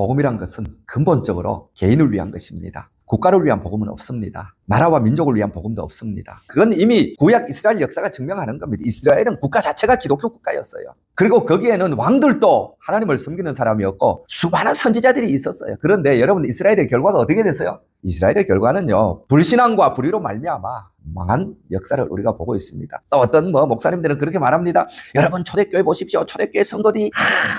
복음이란 것은 근본적으로 개인을 위한 것입니다. 국가를 위한 복음은 없습니다. 나라와 민족을 위한 복음도 없습니다. 그건 이미 구약 이스라엘 역사가 증명하는 겁니다. 이스라엘은 국가 자체가 기독교 국가였어요. 그리고 거기에는 왕들도 하나님을 섬기는 사람이었고 수많은 선지자들이 있었어요. 그런데 여러분, 이스라엘의 결과가 어떻게 됐어요? 이스라엘의 결과는요, 불신앙과 불의로 말미암아 망한 역사를 우리가 보고 있습니다. 또 어떤 목사님들은 그렇게 말합니다. 여러분, 초대교회 보십시오. 초대교회 성도들이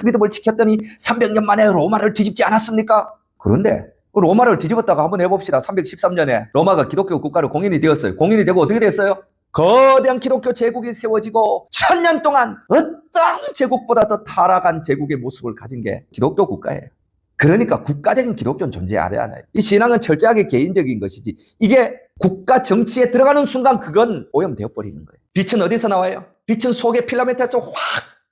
믿음을 지켰더니 300년 만에 로마를 뒤집지 않았습니까? 그런데 로마를 뒤집었다가 한번 해봅시다. 313년에 로마가 기독교 국가로 공인이 되었어요. 공인이 되고 어떻게 됐어요? 거대한 기독교 제국이 세워지고 1000년 동안 어떤 제국보다 더 타락한 제국의 모습을 가진 게 기독교 국가예요. 그러니까 국가적인 기독교는 존재하지 않아요. 이 신앙은 철저하게 개인적인 것이지, 이게 국가 정치에 들어가는 순간 그건 오염되어 버리는 거예요. 빛은 어디서 나와요? 빛은 속의 필라멘트에서 확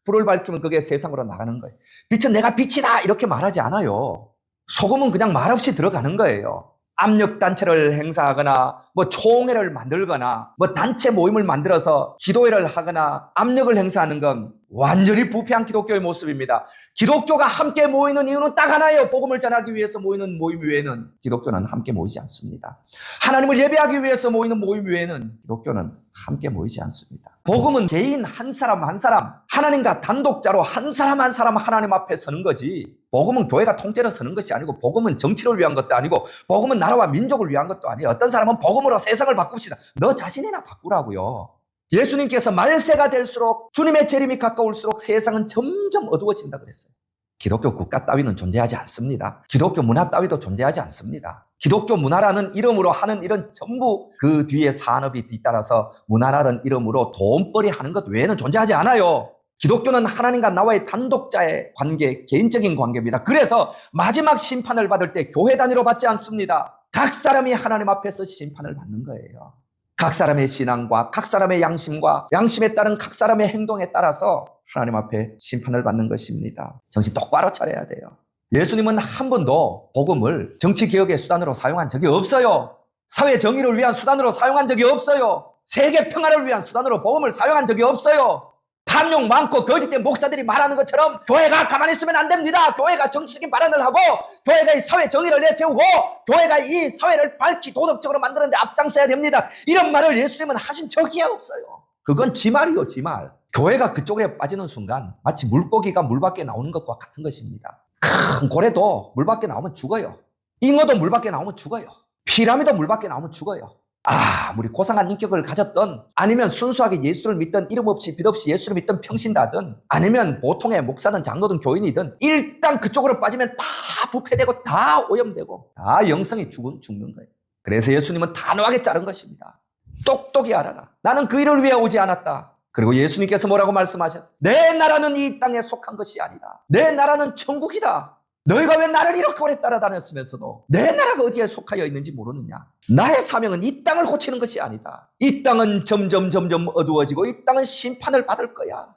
불을 밝히면 그게 세상으로 나가는 거예요. 빛은 내가 빛이다 이렇게 말하지 않아요. 소금은 그냥 말없이 들어가는 거예요. 압력단체를 행사하거나 총회를 만들거나 단체 모임을 만들어서 기도회를 하거나 압력을 행사하는 건 완전히 부패한 기독교의 모습입니다. 기독교가 함께 모이는 이유는 딱 하나예요. 복음을 전하기 위해서 모이는 모임 외에는 기독교는 함께 모이지 않습니다. 하나님을 예배하기 위해서 모이는 모임 외에는 기독교는 함께 모이지 않습니다. 복음은 개인 한 사람 한 사람, 하나님과 단독자로 한 사람 한 사람 하나님 앞에 서는 거지, 복음은 교회가 통째로 서는 것이 아니고, 복음은 정치를 위한 것도 아니고, 복음은 나라와 민족을 위한 것도 아니에요. 어떤 사람은 복음으로 세상을 바꿉시다. 너 자신이나 바꾸라고요. 예수님께서 말세가 될수록, 주님의 재림이 가까울수록 세상은 점점 어두워진다 그랬어요. 기독교 국가 따위는 존재하지 않습니다. 기독교 문화 따위도 존재하지 않습니다. 기독교 문화라는 이름으로 하는 일은 전부 그 뒤에 산업이 뒤따라서 문화라는 이름으로 돈벌이 하는 것 외에는 존재하지 않아요. 기독교는 하나님과 나와의 단독자의 관계, 개인적인 관계입니다. 그래서 마지막 심판을 받을 때 교회 단위로 받지 않습니다. 각 사람이 하나님 앞에서 심판을 받는 거예요. 각 사람의 신앙과 각 사람의 양심과 양심에 따른 각 사람의 행동에 따라서 하나님 앞에 심판을 받는 것입니다. 정신 똑바로 차려야 돼요. 예수님은 한 번도 복음을 정치개혁의 수단으로 사용한 적이 없어요. 사회 정의를 위한 수단으로 사용한 적이 없어요. 세계 평화를 위한 수단으로 복음을 사용한 적이 없어요. 탐욕 많고 거짓된 목사들이 말하는 것처럼 교회가 가만히 있으면 안 됩니다. 교회가 정치적인 발언을 하고, 교회가 이 사회 정의를 내세우고, 교회가 이 사회를 밝히 도덕적으로 만드는 데 앞장서야 됩니다. 이런 말을 예수님은 하신 적이 없어요. 그건 지 말이요, 지 말. 교회가 그쪽에 빠지는 순간 마치 물고기가 물 밖에 나오는 것과 같은 것입니다. 큰 고래도 물 밖에 나오면 죽어요. 잉어도 물 밖에 나오면 죽어요. 피라미도 물 밖에 나오면 죽어요. 아무리 고상한 인격을 가졌던, 아니면 순수하게 예수를 믿던, 이름 없이 빛 없이 예수를 믿던 평신다든, 아니면 보통의 목사든 장로든 교인이든, 일단 그쪽으로 빠지면 다 부패되고 다 오염되고 다 영성이 죽는 거예요. 그래서 예수님은 단호하게 자른 것입니다. 똑똑히 알아라. 나는 그 일을 위해 오지 않았다. 그리고 예수님께서 뭐라고 말씀하셨어요? 내 나라는 이 땅에 속한 것이 아니다. 내 나라는 천국이다. 너희가 왜 나를 이렇게 오래 따라다녔으면서도 내 나라가 어디에 속하여 있는지 모르느냐? 나의 사명은 이 땅을 고치는 것이 아니다. 이 땅은 점점 어두워지고 이 땅은 심판을 받을 거야.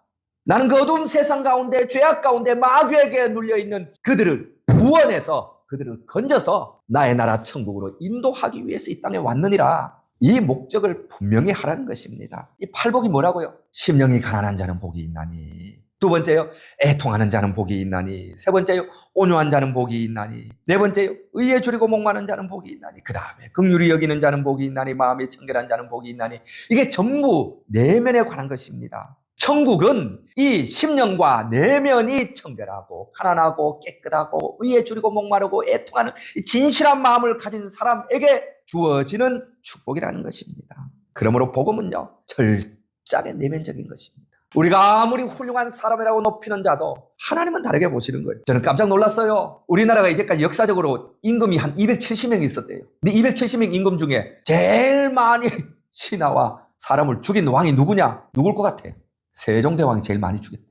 나는 그 어두운 세상 가운데, 죄악 가운데 마귀에게 눌려있는 그들을 구원해서, 그들을 건져서 나의 나라 천국으로 인도하기 위해서 이 땅에 왔느니라. 이 목적을 분명히 하라는 것입니다. 이 팔복이 뭐라고요? 심령이 가난한 자는 복이 있나니. 두 번째요, 애통하는 자는 복이 있나니. 세 번째요, 온유한 자는 복이 있나니. 네 번째요, 의에 줄이고 목마른 자는 복이 있나니. 그 다음에 긍휼히 여기는 자는 복이 있나니. 마음이 청결한 자는 복이 있나니. 이게 전부 내면에 관한 것입니다. 천국은 이 심령과 내면이 청결하고 가난하고 깨끗하고 의에 줄이고 목마르고 애통하는 진실한 마음을 가진 사람에게 주어지는 축복이라는 것입니다. 그러므로 복음은요, 철저하게 내면적인 것입니다. 우리가 아무리 훌륭한 사람이라고 높이는 자도 하나님은 다르게 보시는 거예요. 저는 깜짝 놀랐어요. 우리나라가 이제까지 역사적으로 임금이 한 270명 있었대요. 근데 270명 임금 중에 제일 많이 신하와 사람을 죽인 왕이 누구냐? 누굴 것 같아? 세종대왕이 제일 많이 죽였대.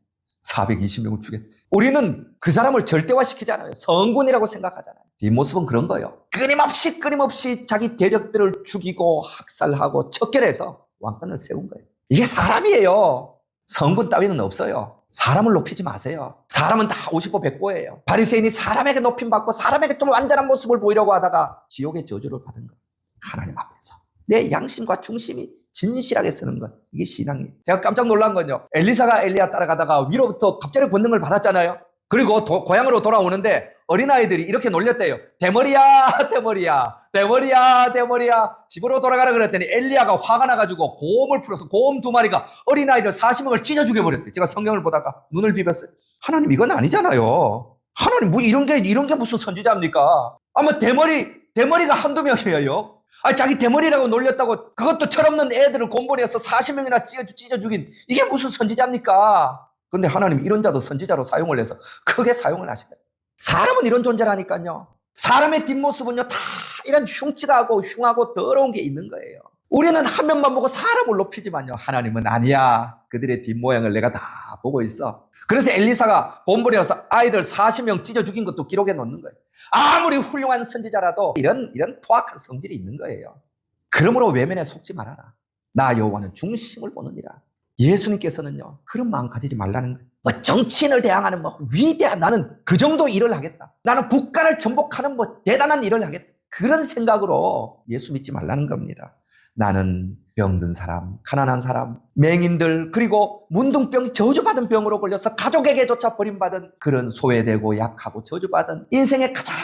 420명을 죽였대. 우리는 그 사람을 절대화시키잖아요. 성군이라고 생각하잖아요. 뒷모습은 그런 거예요. 끊임없이 자기 대적들을 죽이고 학살하고 척결해서 왕권을 세운 거예요. 이게 사람이에요. 성군 따위는 없어요. 사람을 높이지 마세요. 사람은 다 50보 100보예요. 바리새인이 사람에게 높임받고 사람에게 좀 완전한 모습을 보이려고 하다가 지옥의 저주를 받은 거예요. 하나님 앞에서 내 양심과 중심이 진실하게 서는 것, 이게 신앙이에요. 제가 깜짝 놀란 건요, 엘리사가 엘리야 따라가다가 위로부터 갑자기 권능을 받았잖아요. 그리고 고향으로 돌아오는데 어린아이들이 이렇게 놀렸대요. 대머리야, 대머리야, 대머리야, 대머리야. 집으로 돌아가라 그랬더니 엘리야가 화가 나가지고 곰을 풀어서 곰 2마리가 어린아이들 40명을 찢어 죽여버렸대. 제가 성경을 보다가 눈을 비볐어요. 하나님, 이건 아니잖아요. 하나님, 뭐 이런 게 무슨 선지자입니까? 아마 대머리가 한두 명이에요. 자기 대머리라고 놀렸다고 그것도 철없는 애들을 곰벌이해서 40명이나 찢어 죽인 이게 무슨 선지자입니까? 근데 하나님 이런 자도 선지자로 사용을 해서 크게 사용을 하시다. 사람은 이런 존재라니까요. 사람의 뒷모습은요, 다 이런 흉측하고 흉하고 더러운 게 있는 거예요. 우리는 한 면만 보고 사람을 높이지만요, 하나님은 아니야. 그들의 뒷모양을 내가 다 보고 있어. 그래서 엘리사가 곰벌이어서 아이들 40명 찢어 죽인 것도 기록해 놓는 거예요. 아무리 훌륭한 선지자라도 이런 포악한 성질이 있는 거예요. 그러므로 외면에 속지 말아라. 나 여호와는 중심을 보느니라. 예수님께서는요, 그런 마음 가지지 말라는 거예요. 정치인을 대항하는 위대한, 나는 그 정도 일을 하겠다. 나는 국가를 전복하는 대단한 일을 하겠다. 그런 생각으로 예수 믿지 말라는 겁니다. 나는 병든 사람, 가난한 사람, 맹인들, 그리고 문둥병, 저주받은 병으로 걸려서 가족에게조차 버림받은 그런 소외되고 약하고 저주받은 인생의 가장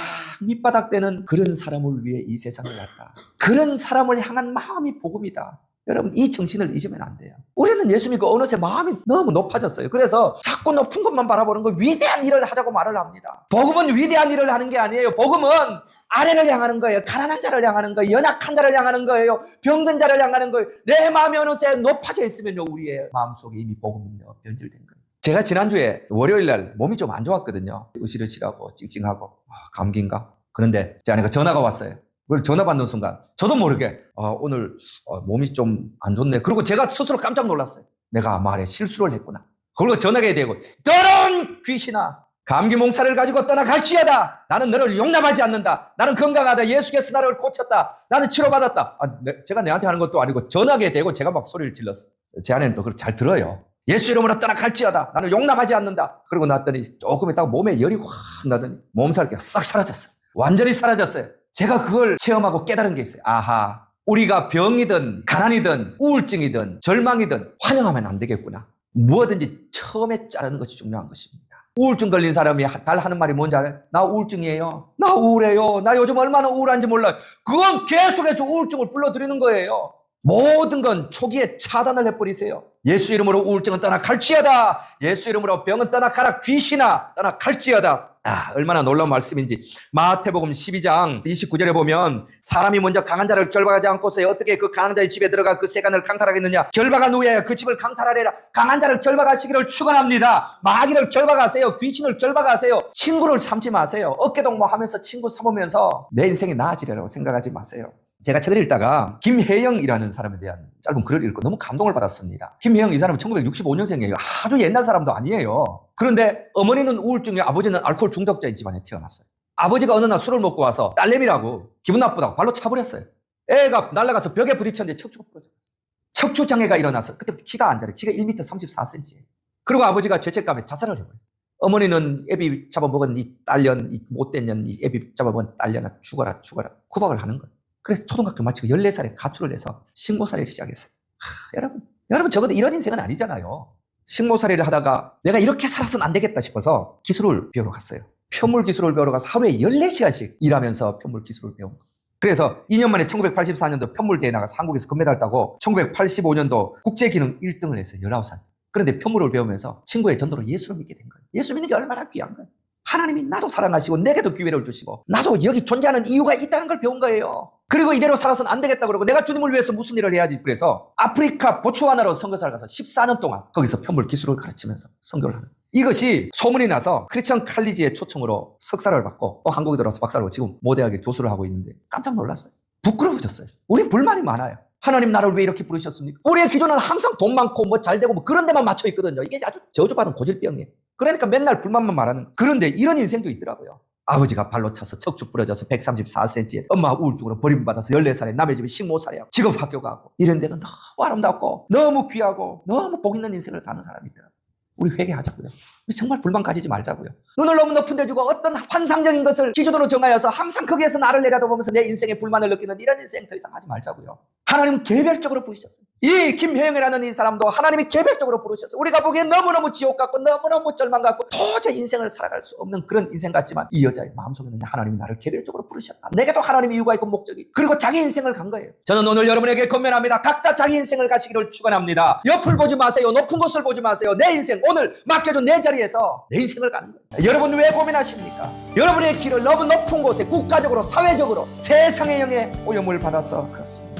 밑바닥 되는 그런 사람을 위해 이 세상을 왔다. 그런 사람을 향한 마음이 복음이다. 여러분, 이 정신을 잊으면 안 돼요. 우리는 예수 믿고 어느새 마음이 너무 높아졌어요. 그래서 자꾸 높은 것만 바라보는 거, 위대한 일을 하자고 말을 합니다. 복음은 위대한 일을 하는 게 아니에요. 복음은 아래를 향하는 거예요. 가난한 자를 향하는 거예요. 연약한 자를 향하는 거예요. 병든 자를 향하는 거예요. 내 마음이 어느새 높아져 있으면요, 우리의 마음속에 이미 복음은요, 변질된 거예요. 제가 지난주에 월요일 날 몸이 좀 안 좋았거든요. 으실으실하고 찡찡하고 감기인가? 그런데 제 아내가 전화가 왔어요. 그걸 전화 받는 순간 저도 모르게 오늘 몸이 좀 안 좋네. 그리고 제가 스스로 깜짝 놀랐어요. 내가 말에 실수를 했구나. 그리고 전화가 되고, 더러운 귀신아, 감기 몽사를 가지고 떠나갈지어다. 나는 너를 용납하지 않는다. 나는 건강하다. 예수께서 나를 고쳤다. 나는 치료받았다. 제가 내한테 하는 것도 아니고 전화게 되고 제가 막 소리를 질렀어요. 제 아내는 또 그걸 잘 들어요. 예수 이름으로 떠나갈지어다. 나는 용납하지 않는다. 그러고 났더니 조금 있다가 몸에 열이 확 나더니 몸살이 싹 사라졌어요. 완전히 사라졌어요. 제가 그걸 체험하고 깨달은 게 있어요. 아하, 우리가 병이든 가난이든 우울증이든 절망이든 환영하면 안 되겠구나. 무엇든지 처음에 자르는 것이 중요한 것입니다. 우울증 걸린 사람이 달 하는 말이 뭔지 알아요? 나 우울증이에요. 나 우울해요. 나 요즘 얼마나 우울한지 몰라요. 그건 계속해서 우울증을 불러들이는 거예요. 모든 건 초기에 차단을 해버리세요. 예수 이름으로 우울증은 떠나갈지어다. 예수 이름으로 병은 떠나가라. 귀신아 떠나갈지어다. 얼마나 놀라운 말씀인지. 마태복음 12장 29절에 보면 사람이 먼저 강한 자를 결박하지 않고서 어떻게 그 강한 자의 집에 들어가 그 세간을 강탈하겠느냐. 결박한 후에 그 집을 강탈하리라. 강한 자를 결박하시기를 축원합니다. 마귀를 결박하세요. 귀신을 결박하세요. 친구를 삼지 마세요. 어깨동무하면서 친구 삼으면서 내 인생이 나아지리라고 생각하지 마세요. 제가 책을 읽다가 김혜영이라는 사람에 대한 짧은 글을 읽고 너무 감동을 받았습니다. 김혜영, 이 사람은 1965년생이에요. 아주 옛날 사람도 아니에요. 그런데 어머니는 우울증에, 아버지는 알코올 중독자인 집안에 태어났어요. 아버지가 어느 날 술을 먹고 와서 딸내미라고 기분 나쁘다고 발로 차버렸어요. 애가 날아가서 벽에 부딪혔는데 척추가 부러졌어요. 척추장애가 일어나서 그때부터 키가 안 자라요. 키가 1m 34cm. 그리고 아버지가 죄책감에 자살을 해버렸어요. 어머니는 애비 잡아먹은 이 딸년, 이 못된 년, 이 애비 잡아먹은 딸년아 죽어라 구박을 하는 거예요. 그래서 초등학교 마치고 14살에 가출을 해서 신고살이를 시작했어요. 여러분 적어도 이런 인생은 아니잖아요. 신고살이를 하다가 내가 이렇게 살아서는 안 되겠다 싶어서 기술을 배우러 갔어요. 편물 기술을 배우러 가서 하루에 14시간씩 일하면서 편물 기술을 배운 거예요. 그래서 2년 만에 1984년도 편물대회 나가서 한국에서 금메달 따고 1985년도 국제기능 1등을 했어요. 19살. 그런데 편물을 배우면서 친구의 전도로 예수를 믿게 된 거예요. 예수 믿는 게 얼마나 귀한 거예요. 하나님이 나도 사랑하시고 내게도 기회를 주시고 나도 여기 존재하는 이유가 있다는 걸 배운 거예요. 그리고 이대로 살아서는 안 되겠다 그러고 내가 주님을 위해서 무슨 일을 해야지. 그래서 아프리카 보츠와나로 선교사를 가서 14년 동안 거기서 편물 기술을 가르치면서 선교를 하는 거예요. 이것이 소문이 나서 크리스천 칼리지의 초청으로 석사를 받고 또 한국에 들어와서 박사를 하고 지금 모대학에 교수를 하고 있는데 깜짝 놀랐어요. 부끄러워졌어요. 우리 불만이 많아요. 하나님 나를 왜 이렇게 부르셨습니까? 우리의 기존은 항상 돈 많고 잘 되고 그런 데만 맞춰 있거든요. 이게 아주 저주받은 고질병이에요. 그러니까 맨날 불만만 말하는. 그런데 이런 인생도 있더라고요. 아버지가 발로 차서 척추 부러져서 134cm에 엄마 우울증으로 버림받아서 14살에 남의 집에 식모살이하고 직업 학교 가고 이런 데는 너무 아름답고 너무 귀하고 너무 복 있는 인생을 사는 사람이 있더라고요. 우리 회개하자고요. 우리 정말 불만 가지지 말자고요. 눈을 너무 높은 데 주고 어떤 환상적인 것을 기준으로 정하여서 항상 거기에서 나를 내려다보면서 내 인생에 불만을 느끼는 이런 인생 더 이상 하지 말자고요. 하나님은 개별적으로 부르셨어요. 이 김혜영이라는 이 사람도 하나님이 개별적으로 부르셨어요. 우리가 보기엔 너무너무 지옥 같고 너무너무 절망 같고 도저히 인생을 살아갈 수 없는 그런 인생 같지만 이 여자의 마음속에는 하나님이 나를 개별적으로 부르셨다. 내게도 하나님의 이유가 있고 목적이, 그리고 자기 인생을 간 거예요. 저는 오늘 여러분에게 권면합니다. 각자 자기 인생을 가시기를 축원합니다. 옆을 보지 마세요. 높은 곳을 보지 마세요. 내 인생, 오늘 맡겨준 내 자리에서 내 인생을 가는 거예요. 여러분 왜 고민하십니까? 여러분의 길을 너무 높은 곳에 국가적으로 사회적으로 세상의 영에 오염을 받아서 그렇습니다.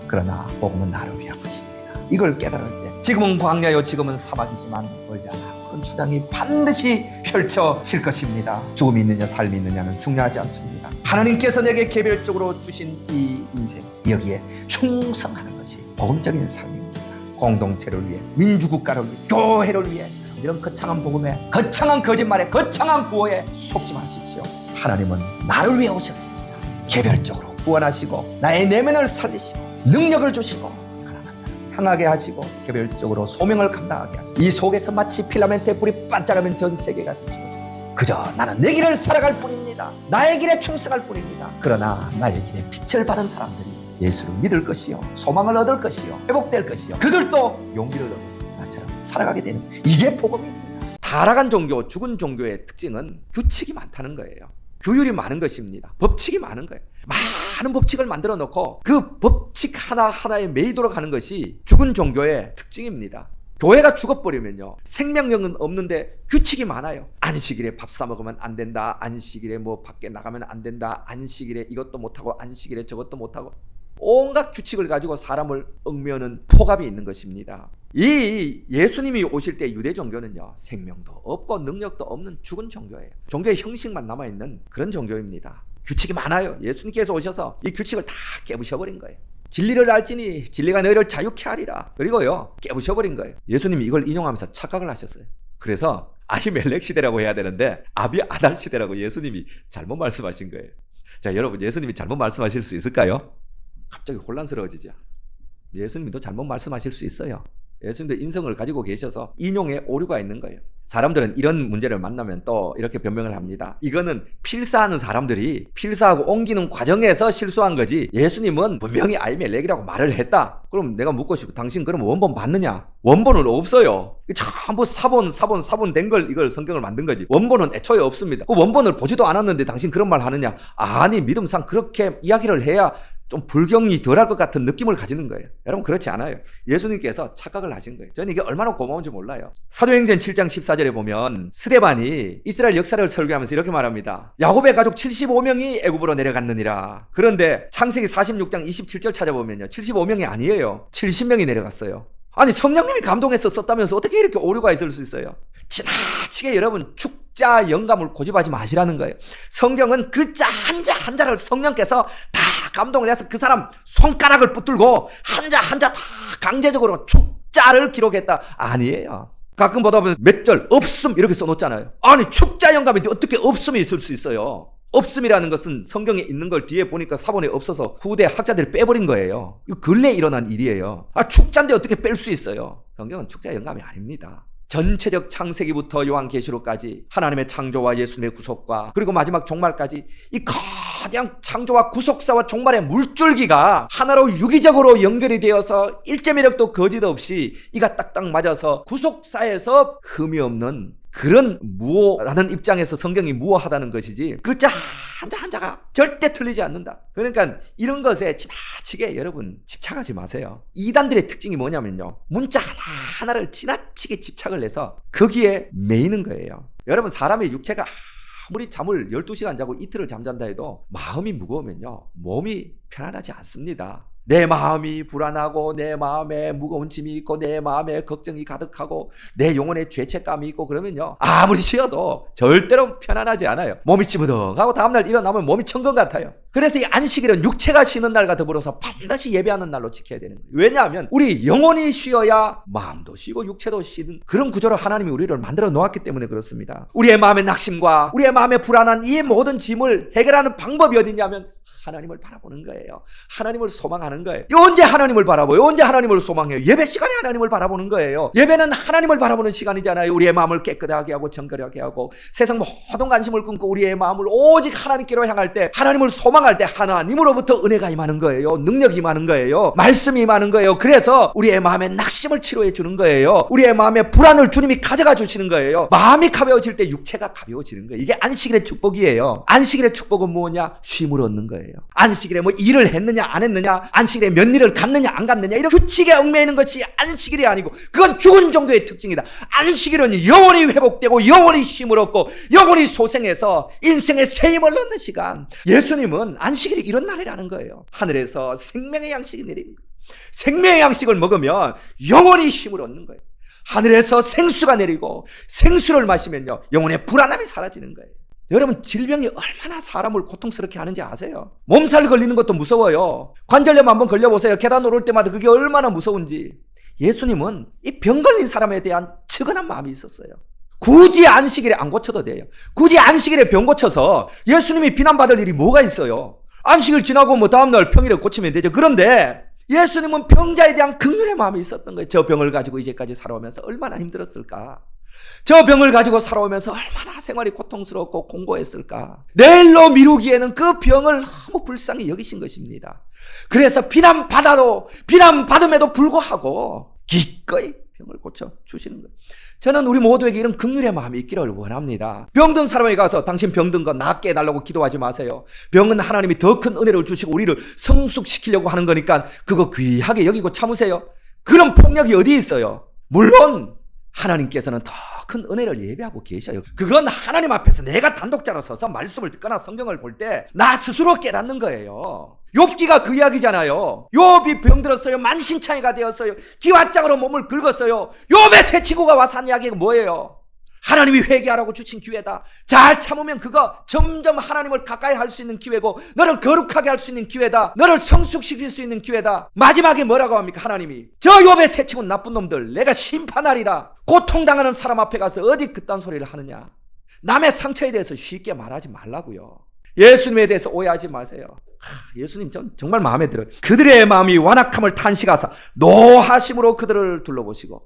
그러나 복음은 나를 위한 것입니다. 이걸 깨달을 때 지금은 광야요 지금은 사막이지만 멀지 않아 그런 주장이 반드시 펼쳐질 것입니다. 죽음이 있느냐 삶이 있느냐는 중요하지 않습니다. 하나님께서 내게 개별적으로 주신 이 인생, 여기에 충성하는 것이 복음적인 삶입니다. 공동체를 위해, 민주국가를 위해, 교회를 위해 이런 거창한 복음에, 거창한 거짓말에, 거창한 구호에 속지 마십시오. 하나님은 나를 위해 오셨습니다. 개별적으로 구원하시고 나의 내면을 살리시고 능력을 주시고 가난한 자를 향하게 하시고 개별적으로 소명을 감당하게 하시고 이 속에서 마치 필라멘트의 불이 반짝하면 전 세계가 비추어지듯이 그저 나는 내 길을 살아갈 뿐입니다. 나의 길에 충성할 뿐입니다. 그러나 나의 길에 빛을 받은 사람들이 예수를 믿을 것이요 소망을 얻을 것이요 회복될 것이요 그들도 용기를 얻어서 나처럼 살아가게 되는 이게 복음입니다. 타락한 종교, 죽은 종교의 특징은 규칙이 많다는 거예요. 규율이 많은 것입니다. 법칙이 많은 거예요. 많은 법칙을 만들어 놓고 그 법칙 하나하나에 매이도록 하는 것이 죽은 종교의 특징입니다. 교회가 죽어버리면요 생명력은 없는데 규칙이 많아요. 안식일에 밥 사 먹으면 안 된다, 안식일에 뭐 밖에 나가면 안 된다, 안식일에 이것도 못하고 안식일에 저것도 못하고 온갖 규칙을 가지고 사람을 얽매우는 폭압이 있는 것입니다. 이 예수님이 오실 때 유대 종교는요 생명도 없고 능력도 없는 죽은 종교예요. 종교의 형식만 남아있는 그런 종교입니다. 규칙이 많아요. 예수님께서 오셔서 이 규칙을 다 깨부셔버린 거예요. 진리를 알지니 진리가 너희를 자유케 하리라. 그리고요 깨부셔버린 거예요. 예수님이 이걸 인용하면서 착각을 하셨어요. 그래서 아히멜렉 시대라고 해야 되는데 아비아달 시대라고 예수님이 잘못 말씀하신 거예요. 자, 여러분 예수님이 잘못 말씀하실 수 있을까요? 갑자기 혼란스러워지죠. 예수님도 잘못 말씀하실 수 있어요. 예수님도 인성을 가지고 계셔서 인용에 오류가 있는 거예요. 사람들은 이런 문제를 만나면 또 이렇게 변명을 합니다. 이거는 필사하는 사람들이 필사하고 옮기는 과정에서 실수한 거지 예수님은 분명히 아히멜렉이라고 말을 했다. 그럼 내가 묻고 싶어. 당신 그럼 원본 봤느냐? 원본은 없어요. 전부 사본 된 걸 이걸 성경을 만든 거지. 원본은 애초에 없습니다. 그 원본을 보지도 않았는데 당신 그런 말 하느냐? 아니 믿음상 그렇게 이야기를 해야 좀 불경이 덜할 것 같은 느낌을 가지는 거예요. 여러분 그렇지 않아요. 예수님께서 착각을 하신 거예요. 저는 이게 얼마나 고마운지 몰라요. 사도행전 7장 14절에 보면 스데반이 이스라엘 역사를 설교하면서 이렇게 말합니다. 야곱의 가족 75명이 애굽으로 내려갔느니라. 그런데 창세기 46장 27절 찾아보면요 75명이 아니에요. 70명이 내려갔어요. 아니 성령님이 감동해서 썼다면서 어떻게 이렇게 오류가 있을 수 있어요? 지나치게 여러분 축자 영감을 고집하지 마시라는 거예요. 성경은 글자 한자 한자를 성령께서 다 감동을 해서 그 사람 손가락을 붙들고 한자 한자 다 강제적으로 축자를 기록했다. 아니에요. 가끔 보다 보면 몇 절 없음 이렇게 써놓잖아요. 아니 축자 영감인데 어떻게 없음이 있을 수 있어요? 없음이라는 것은 성경에 있는 걸 뒤에 보니까 사본에 없어서 후대 학자들이 빼버린 거예요. 이거 근래에 일어난 일이에요. 축자인데 어떻게 뺄 수 있어요? 성경은 축자 영감이 아닙니다. 전체적 창세기부터 요한계시록까지 하나님의 창조와 예수님의 구속과 그리고 마지막 종말까지 이 거대한 창조와 구속사와 종말의 물줄기가 하나로 유기적으로 연결이 되어서 일제매력도 거짓 없이 이가 딱딱 맞아서 구속사에서 흠이 없는 그런 무오라는 입장에서 성경이 무오하다는 것이지 글자 한자 한자가 절대 틀리지 않는다. 그러니까 이런 것에 지나치게 여러분 집착하지 마세요. 이단들의 특징이 뭐냐면요 문자 하나하나를 지나치게 집착을 해서 거기에 매이는 거예요. 여러분 사람의 육체가 아무리 잠을 12시간 자고 이틀을 잠잔다 해도 마음이 무거우면요 몸이 편안하지 않습니다. 내 마음이 불안하고 내 마음에 무거운 짐이 있고 내 마음에 걱정이 가득하고 내 영혼에 죄책감이 있고 그러면요 아무리 쉬어도 절대로 편안하지 않아요. 몸이 찌부덕하고 다음날 일어나면 몸이 천근 같아요. 그래서 이 안식일은 육체가 쉬는 날과 더불어서 반드시 예배하는 날로 지켜야 되는 거예요. 왜냐하면 우리 영혼이 쉬어야 마음도 쉬고 육체도 쉬는 그런 구조로 하나님이 우리를 만들어 놓았기 때문에 그렇습니다. 우리의 마음의 낙심과 우리의 마음의 불안한 이 모든 짐을 해결하는 방법이 어디냐면 하나님을 바라보는 거예요. 하나님을 소망하는 거예요. 언제 하나님을 바라봐요? 언제 하나님을 소망해요? 예배 시간에 하나님을 바라보는 거예요. 예배는 하나님을 바라보는 시간이잖아요. 우리의 마음을 깨끗하게 하고 정결하게 하고 세상 모든 관심을 끊고 우리의 마음을 오직 하나님께로 향할 때, 하나님을 소망할 때 하나님으로부터 은혜가 임하는 거예요. 능력이 임하는 거예요. 말씀이 임하는 거예요. 그래서 우리의 마음에 낙심을 치료해 주는 거예요. 우리의 마음에 불안을 주님이 가져가 주시는 거예요. 마음이 가벼워질 때 육체가 가벼워지는 거예요. 이게 안식일의 축복이에요. 안식일의 축복은 뭐냐? 쉼을 얻는 거예요. 안식일에 뭐 일을 했느냐 안 했느냐, 안식일에 몇 일을 갔느냐 안 갔느냐, 이런 규칙에 얽매이는 것이 안식일이 아니고 그건 죽은 종교의 특징이다. 안식일은 영원히 회복되고 영원히 쉼을 얻고 영원히 소생해서 인생의 새 힘을 얻는 시간. 예수님은 안식일이 이런 날이라는 거예요. 하늘에서 생명의 양식이 내립니다. 생명의 양식을 먹으면 영원히 힘을 얻는 거예요. 하늘에서 생수가 내리고 생수를 마시면요, 영혼의 불안함이 사라지는 거예요. 여러분, 질병이 얼마나 사람을 고통스럽게 하는지 아세요? 몸살 걸리는 것도 무서워요. 관절염 한번 걸려보세요. 계단 오를 때마다 그게 얼마나 무서운지. 예수님은 이 병 걸린 사람에 대한 측은한 마음이 있었어요. 굳이 안식일에 안 고쳐도 돼요. 굳이 안식일에 병 고쳐서 예수님이 비난받을 일이 뭐가 있어요? 안식일 지나고 뭐 다음날 평일에 고치면 되죠. 그런데 예수님은 병자에 대한 긍휼의 마음이 있었던 거예요. 저 병을 가지고 이제까지 살아오면서 얼마나 힘들었을까? 저 병을 가지고 살아오면서 얼마나 생활이 고통스럽고 공고했을까? 내일로 미루기에는 그 병을 너무 불쌍히 여기신 것입니다. 그래서 비난받음에도 불구하고 기꺼이 병을 고쳐 주시는 거예요. 저는 우리 모두에게 이런 긍휼의 마음이 있기를 원합니다. 병든 사람에게 가서 당신 병든 거 낫게 해달라고 기도하지 마세요. 병은 하나님이 더 큰 은혜를 주시고 우리를 성숙시키려고 하는 거니까 그거 귀하게 여기고 참으세요. 그런 폭력이 어디 있어요? 물론 하나님께서는 더 큰 은혜를 예비하고 계셔요. 그건 하나님 앞에서 내가 단독자로 서서 말씀을 듣거나 성경을 볼 때 나 스스로 깨닫는 거예요. 욥기가 그 이야기잖아요. 욥이 병들었어요. 만신창이가 되었어요. 기왓장으로 몸을 긁었어요. 욥의 새 친구가 와서 한 이야기가 뭐예요? 하나님이 회개하라고 주신 기회다. 잘 참으면 그거 점점 하나님을 가까이 할 수 있는 기회고 너를 거룩하게 할 수 있는 기회다. 너를 성숙시킬 수 있는 기회다. 마지막에 뭐라고 합니까? 하나님이 저 욥의 새 친구 나쁜 놈들 내가 심판하리라. 고통당하는 사람 앞에 가서 어디 그딴 소리를 하느냐. 남의 상처에 대해서 쉽게 말하지 말라고요. 예수님에 대해서 오해하지 마세요. 예수님 정말 마음에 들어요. 그들의 마음이 완악함을 탄식하사 노하심으로 그들을 둘러보시고.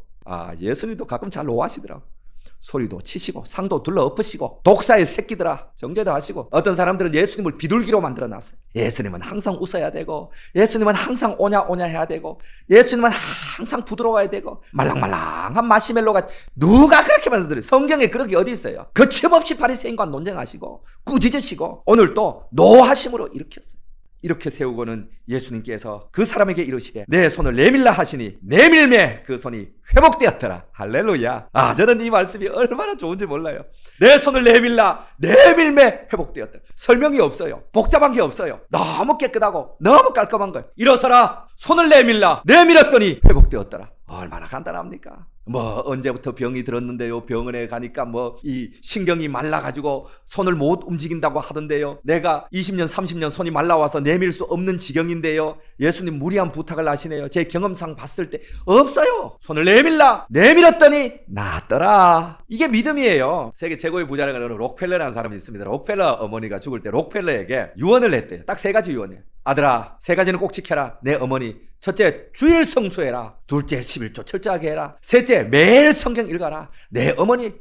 예수님도 가끔 잘 노하시더라고요. 소리도 치시고 상도 둘러 엎으시고 독사의 새끼들아 정죄도 하시고. 어떤 사람들은 예수님을 비둘기로 만들어놨어요. 예수님은 항상 웃어야 되고 예수님은 항상 오냐 해야 되고 예수님은 항상 부드러워야 되고 말랑말랑한 마시멜로가 누가 그렇게 만들어요? 성경에 그런 게 어디 있어요? 거침없이 바리새인과 논쟁하시고 꾸짖으시고 오늘 또 노하심으로 일으켰어요. 이렇게 세우고는 예수님께서 그 사람에게 이르시되 내 손을 내밀라 하시니 내밀매 그 손이 회복되었더라. 할렐루야. 저는 이 말씀이 얼마나 좋은지 몰라요. 내 손을 내밀매 회복되었더라. 설명이 없어요. 복잡한 게 없어요. 너무 깨끗하고 너무 깔끔한 거예요. 일어서라. 손을 내밀었더니 회복되었더라. 얼마나 간단합니까? 언제부터 병이 들었는데요. 병원에 가니까 이 신경이 말라가지고 손을 못 움직인다고 하던데요. 내가 20년 30년 손이 말라와서 내밀 수 없는 지경인데요. 예수님 무리한 부탁을 하시네요. 제 경험상 봤을 때 없어요. 손을 내밀었더니 나았더라. 이게 믿음이에요. 세계 최고의 부자라고 하는 록펠러라는 사람이 있습니다. 록펠러 어머니가 죽을 때 록펠러에게 유언을 했대요. 딱 3가지 유언이에요. 아들아, 3가지는 꼭 지켜라. 내 어머니. 첫째, 주일 성수해라. 둘째, 11조 철저하게 해라. 셋째, 매일 성경 읽어라. 내 어머니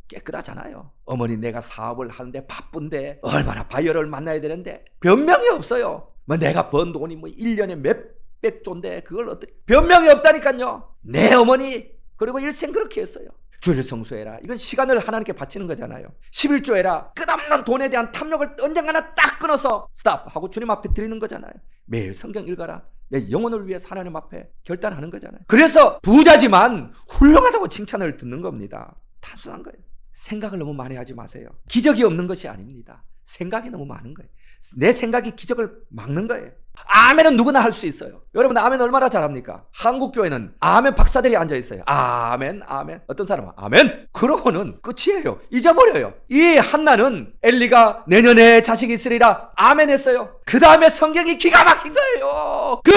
깨끗하잖아요. 어머니 내가 사업을 하는데 바쁜데 얼마나 바이어를 만나야 되는데 변명이 없어요. 내가 번 돈이 1년에 몇백조인데 그걸 어떻게 변명이 없다니까요. 내 어머니 그리고 일생 그렇게 했어요. 주일 성수해라. 이건 시간을 하나님께 바치는 거잖아요. 11조 해라. 끝없는 돈에 대한 탐욕을 언젠가나 딱 끊어서 스탑 하고 주님 앞에 드리는 거잖아요. 매일 성경 읽어라. 내 영혼을 위해서 하나님 앞에 결단하는 거잖아요. 그래서 부자지만 훌륭하다고 칭찬을 듣는 겁니다. 단순한 거예요. 생각을 너무 많이 하지 마세요. 기적이 없는 것이 아닙니다. 생각이 너무 많은 거예요. 내 생각이 기적을 막는 거예요. 아멘은 누구나 할 수 있어요. 여러분 아멘 얼마나 잘합니까? 한국 교회는 아멘 박사들이 앉아 있어요. 아멘. 어떤 사람은 아멘. 그러고는 끝이에요. 잊어버려요. 이 한나는 엘리가 내년에 자식이 있으리라 아멘 했어요. 그 다음에 성경이 기가 막힌 거예요. 그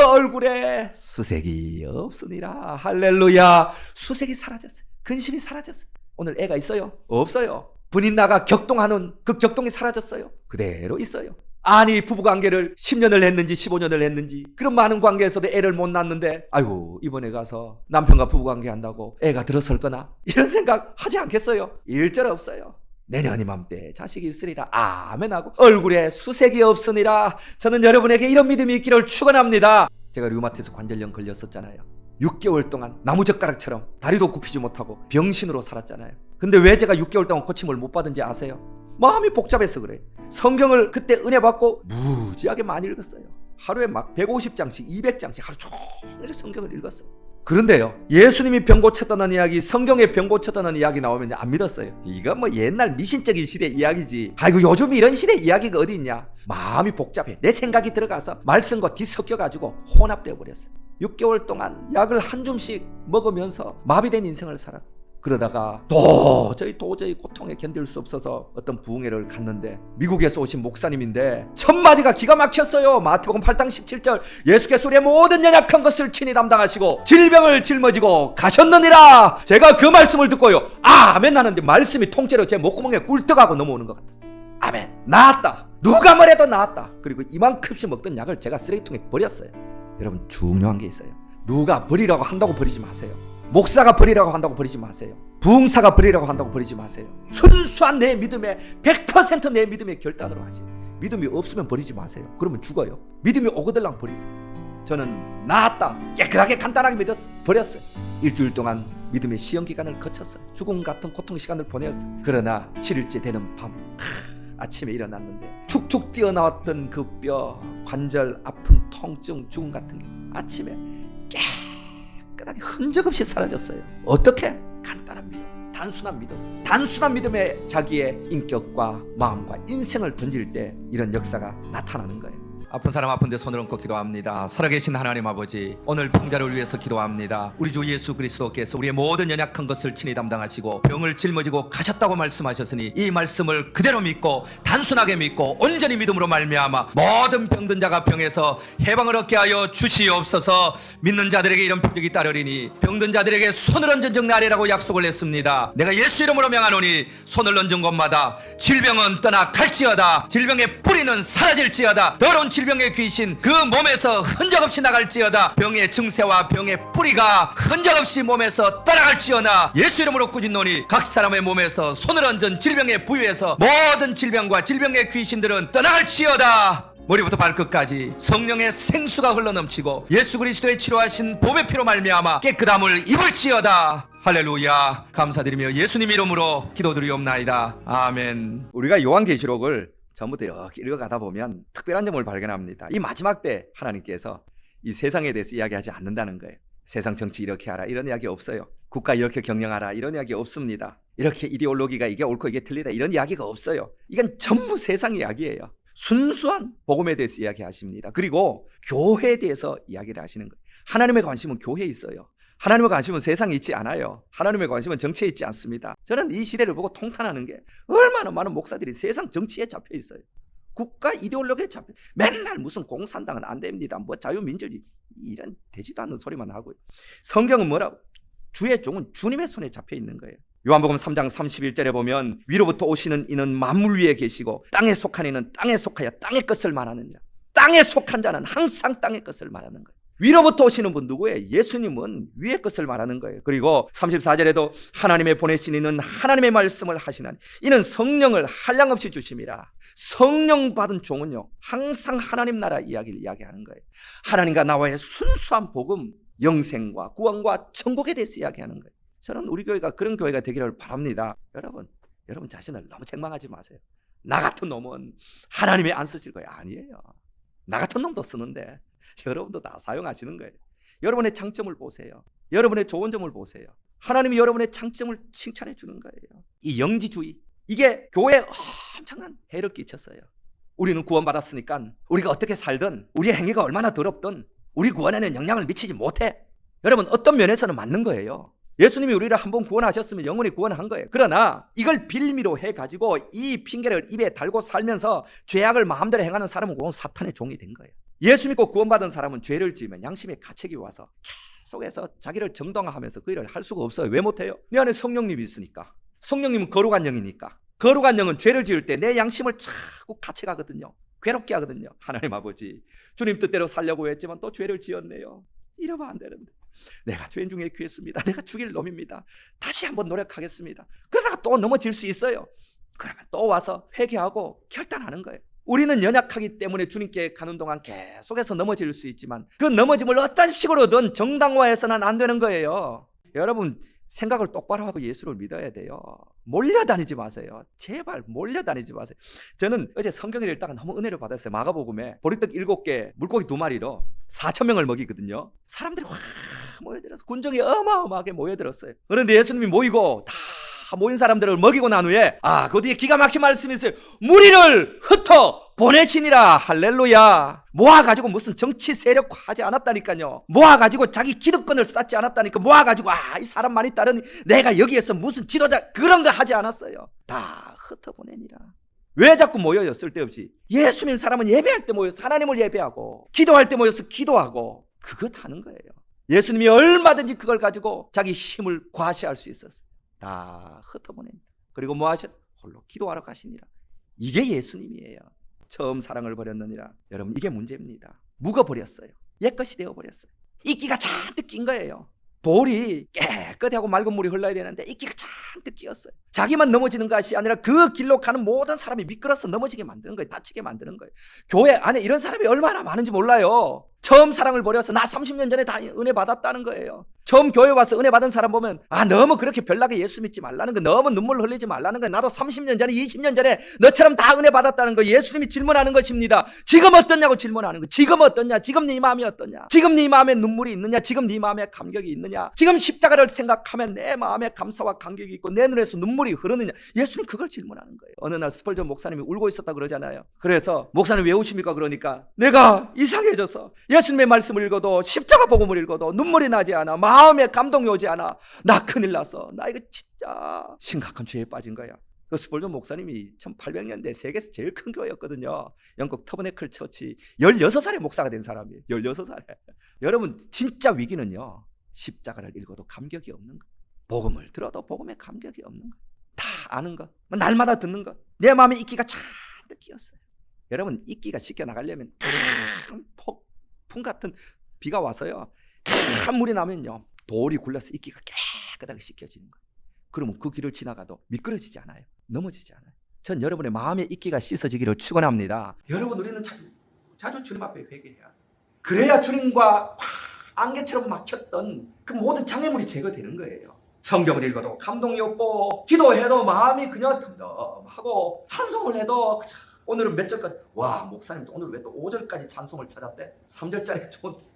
얼굴에 수색이 없으니라. 할렐루야. 수색이 사라졌어요. 근심이 사라졌어요. 오늘 애가 있어요? 없어요. 분인 나가 격동하는 그 격동이 사라졌어요. 그대로 있어요. 아니 부부관계를 10년을 했는지 15년을 했는지 그런 많은 관계에서도 애를 못 낳는데 아이고 이번에 가서 남편과 부부관계 한다고 애가 들어설 거나 이런 생각 하지 않겠어요? 일절 없어요. 내년 이맘때 자식이 있으리라 아멘하고 얼굴에 수색이 없으니라. 저는 여러분에게 이런 믿음이 있기를 축원합니다. 제가 류마티스 관절염 걸렸었잖아요. 6개월 동안 나무젓가락처럼 다리도 굽히지 못하고 병신으로 살았잖아요. 근데 왜 제가 6개월 동안 고침을 못 받은지 아세요? 마음이 복잡해서 그래. 성경을 그때 은혜 받고 무지하게 많이 읽었어요. 하루에 막 150장씩 200장씩 하루 종일 성경을 읽었어요. 그런데요, 예수님이 병 고쳤다는 이야기, 성경에 병 고쳤다는 이야기 나오면 안 믿었어요. 이건 뭐 옛날 미신적인 시대 이야기지. 아이고 요즘 이런 시대 이야기가 어디 있냐. 마음이 복잡해. 내 생각이 들어가서 말씀과 뒤섞여가지고 혼합되어 버렸어요. 6개월 동안 약을 한 줌씩 먹으면서 마비된 인생을 살았어요. 그러다가 도저히 고통에 견딜 수 없어서 어떤 부흥회를 갔는데 미국에서 오신 목사님인데 첫 마디가 기가 막혔어요. 마태복음 8장 17절 예수께서 우리의 모든 연약한 것을 친히 담당하시고 질병을 짊어지고 가셨느니라. 제가 그 말씀을 듣고요 아멘 하는데 말씀이 통째로 제 목구멍에 꿀떡하고 넘어오는 것 같았어요. 아멘. 나았다. 누가 뭐래도 나았다. 그리고 이만큼씩 먹던 약을 제가 쓰레기통에 버렸어요. 여러분 중요한 게 있어요. 누가 버리라고 한다고 버리지 마세요. 목사가 버리라고 한다고 버리지 마세요. 부흥사가 버리라고 한다고 버리지 마세요. 순수한 내 믿음에 100% 내 믿음의 결단으로 하세요. 믿음이 없으면 버리지 마세요. 그러면 죽어요. 믿음이 오거들랑 버리세요. 저는 나았다 깨끗하게 간단하게 믿었어요. 버렸어요. 일주일 동안 믿음의 시험 기간을 거쳤어요. 죽음 같은 고통 시간을 보냈어요. 그러나 7일째 되는 밤 아침에 일어났는데 툭툭 뛰어나왔던 그 뼈, 관절, 아픈 통증, 죽음 같은 게 아침에 깨끗하게 흔적 없이 사라졌어요. 어떻게? 간단한 믿음, 단순한 믿음. 단순한 믿음에 자기의 인격과 마음과 인생을 던질 때 이런 역사가 나타나는 거예요. 아픈 사람 아픈데 손을 얹고 기도합니다. 살아계신 하나님 아버지, 오늘 병자를 위해서 기도합니다. 우리 주 예수 그리스도께서 우리의 모든 연약한 것을 친히 담당하시고 병을 짊어지고 가셨다고 말씀하셨으니 이 말씀을 그대로 믿고 단순하게 믿고 온전히 믿음으로 말미암아 모든 병든 자가 병에서 해방을 얻게 하여 주시옵소서. 믿는 자들에게 이런 표적이 따르리니 병든 자들에게 손을 얹은 적 나리라고 약속을 했습니다. 내가 예수 이름으로 명하노니 손을 얹은 곳마다 질병은 떠나갈지어다. 질병의 뿌리는 사라질지어다. 더러운 질병의 귀신 그 몸에서 흔적없이 나갈지어다. 병의 증세와 병의 뿌리가 흔적없이 몸에서 떠나갈지어다. 예수 이름으로 꾸짖노니 각 사람의 몸에서 손을 얹은 질병의 부위에서 모든 질병과 질병의 귀신들은 떠나갈지어다. 머리부터 발끝까지 성령의 생수가 흘러넘치고 예수 그리스도의 치료하신 보배 피로 말미암아 깨끗함을 입을지어다. 할렐루야. 감사드리며 예수님 이름으로 기도드리옵나이다. 아멘. 우리가 요한계시록을 전부터 이렇게 읽어가다 보면 특별한 점을 발견합니다. 이 마지막 때 하나님께서 이 세상에 대해서 이야기하지 않는다는 거예요. 세상 정치 이렇게 하라 이런 이야기 없어요. 국가 이렇게 경영하라 이런 이야기 없습니다. 이렇게 이데올로기가 이게 옳고 이게 틀리다 이런 이야기가 없어요. 이건 전부 세상 이야기예요. 순수한 복음에 대해서 이야기하십니다. 그리고 교회에 대해서 이야기를 하시는 거예요. 하나님의 관심은 교회에 있어요. 하나님의 관심은 세상에 있지 않아요. 하나님의 관심은 정치에 있지 않습니다. 저는 이 시대를 보고 통탄하는 게 얼마나 많은 목사들이 세상 정치에 잡혀 있어요. 국가 이데올로기에 잡혀 맨날 무슨 공산당은 안 됩니다. 뭐 자유민주주의 이런 되지도 않는 소리만 하고요. 성경은 뭐라고? 주의 종은 주님의 손에 잡혀 있는 거예요. 요한복음 3장 31절에 보면 위로부터 오시는 이는 만물 위에 계시고 땅에 속한 이는 땅에 속하여 땅의 것을 말하느니라. 땅에 속한 자는 항상 땅의 것을 말하는 거예요. 위로부터 오시는 분 누구예요? 예수님은 위의 것을 말하는 거예요. 그리고 34절에도 하나님의 보내신 이는 하나님의 말씀을 하시나니 이는 성령을 한량없이 주심이라. 성령 받은 종은요 항상 하나님 나라 이야기를 이야기하는 거예요. 하나님과 나와의 순수한 복음, 영생과 구원과 천국에 대해서 이야기하는 거예요. 저는 우리 교회가 그런 교회가 되기를 바랍니다. 여러분 자신을 너무 책망하지 마세요. 나 같은 놈은 하나님이 안 쓰실 거예요. 아니에요. 나 같은 놈도 쓰는데 여러분도 다 사용하시는 거예요. 여러분의 장점을 보세요. 여러분의 좋은 점을 보세요. 하나님이 여러분의 장점을 칭찬해 주는 거예요. 이 영지주의, 이게 교회에 엄청난 해를 끼쳤어요. 우리는 구원받았으니까 우리가 어떻게 살든 우리의 행위가 얼마나 더럽든 우리 구원에는 영향을 미치지 못해. 여러분 어떤 면에서는 맞는 거예요. 예수님이 우리를 한번 구원하셨으면 영원히 구원한 거예요. 그러나 이걸 빌미로 해가지고 이 핑계를 입에 달고 살면서 죄악을 마음대로 행하는 사람은 그건 사탄의 종이 된 거예요. 예수 믿고 구원받은 사람은 죄를 지으면 양심의 가책이 와서 계속해서 자기를 정당화하면서 그 일을 할 수가 없어요. 왜 못해요? 내 안에 성령님이 있으니까. 성령님은 거룩한 영이니까. 거룩한 영은 죄를 지을 때 내 양심을 자꾸 가책하거든요. 괴롭게 하거든요. 하나님 아버지, 주님 뜻대로 살려고 했지만 또 죄를 지었네요. 이러면 안 되는데, 내가 죄인 중에 귀했습니다. 내가 죽일 놈입니다. 다시 한번 노력하겠습니다. 그러다가 또 넘어질 수 있어요. 그러면 또 와서 회개하고 결단하는 거예요. 우리는 연약하기 때문에 주님께 가는 동안 계속해서 넘어질 수 있지만 그 넘어짐을 어떤 식으로든 정당화해서는 안 되는 거예요. 여러분, 생각을 똑바로 하고 예수를 믿어야 돼요. 몰려다니지 마세요. 제발 몰려다니지 마세요. 저는 어제 성경을 읽다가 너무 은혜를 받았어요. 마가복음에 보리떡 7개, 물고기 2마리로 4,000명을 먹이거든요. 사람들이 확 모여들어서 군정이 어마어마하게 모여들었어요. 그런데 예수님이 모이고 다 모인 사람들을 먹이고 난 후에 그 뒤에 기가 막힌 말씀이 있어요. 무리를 흩어 보내시니라. 할렐루야. 모아가지고 무슨 정치 세력화하지 않았다니까요. 모아가지고 자기 기득권을 쌓지 않았다니까. 모아가지고 이 사람 많이 따르니 내가 여기에서 무슨 지도자 그런 거 하지 않았어요. 다 흩어보내니라. 왜 자꾸 모여요? 쓸데없이. 예수 믿는 사람은 예배할 때 모여서 하나님을 예배하고 기도할 때 모여서 기도하고 그것 하는 거예요. 예수님이 얼마든지 그걸 가지고 자기 힘을 과시할 수 있었어요. 다 흩어보냅니다. 그리고 뭐 하셨어요? 홀로 기도하러 가시니라. 이게 예수님이에요. 처음 사랑을 버렸느니라. 여러분, 이게 문제입니다. 묵어버렸어요. 옛것이 되어버렸어요. 이끼가 잔뜩 낀 거예요. 돌이 깨끗하고 맑은 물이 흘러야 되는데 이끼가 잔뜩 끼었어요. 자기만 넘어지는 것이 아니라 그 길로 가는 모든 사람이 미끄러서 넘어지게 만드는 거예요. 다치게 만드는 거예요. 교회 안에 이런 사람이 얼마나 많은지 몰라요. 처음 사랑을 버려서 나 30년 전에 다 은혜 받았다는 거예요. 처음 교회 와서 은혜 받은 사람 보면 너무 그렇게 별나게 예수 믿지 말라는 거, 너무 눈물 흘리지 말라는 거, 나도 30년 전에 20년 전에 너처럼 다 은혜 받았다는 거 예수님이 질문하는 것입니다. 지금 어떠냐고 질문하는 거. 지금 어떠냐? 지금 네 마음이 어떠냐? 지금 네 마음에 눈물이 있느냐? 지금 네 마음에 감격이 있느냐? 지금 십자가를 생각하면 내 마음에 감사와 감격이 있고 내 눈에서 눈물이 흐르느냐? 예수님 그걸 질문하는 거예요. 어느 날 스펄전 목사님이 울고 있었다 그러잖아요. 그래서 목사님 왜 우십니까? 그러니까 내가 이상해져서 예수님의 말씀을 읽어도 십자가 복음을 읽어도 눈물이 나지 않아. 마음에 감동이 오지 않아. 나 큰일 났어. 나 이거 진짜 심각한 죄에 빠진 거야. 그 스펄전 목사님이 1800년대 세계에서 제일 큰 교회였거든요. 영국 터버네클 처치 16살에 목사가 된 사람이에요. 16살에. 여러분, 진짜 위기는요, 십자가를 읽어도 감격이 없는 거, 복음을 들어도 복음에 감격이 없는 거, 다 아는 거, 날마다 듣는 거. 내 마음에 이끼가 잔뜩 끼었어요. 여러분, 이끼가 씻겨 나가려면 큰 폭풍 같은 비가 와서요, 큰 물이 나면요, 돌이 굴러서 이끼가 깨끗하게 씻겨지는 거예요. 그러면 그 길을 지나가도 미끄러지지 않아요. 넘어지지 않아요. 전 여러분의 마음의 이끼가 씻어지기를 축원합니다. 여러분, 우리는 자주 주님 앞에 회개해야 돼요. 그래야 주님과 안개처럼 막혔던 그 모든 장애물이 제거되는 거예요. 성경을 읽어도 감동이 없고, 기도해도 마음이 그냥 덤덤하고, 찬송을 해도 오늘은 몇 절까지, 와, 목사님도 오늘 왜 또 5절까지 찬송을 찾았대? 3절짜리 좀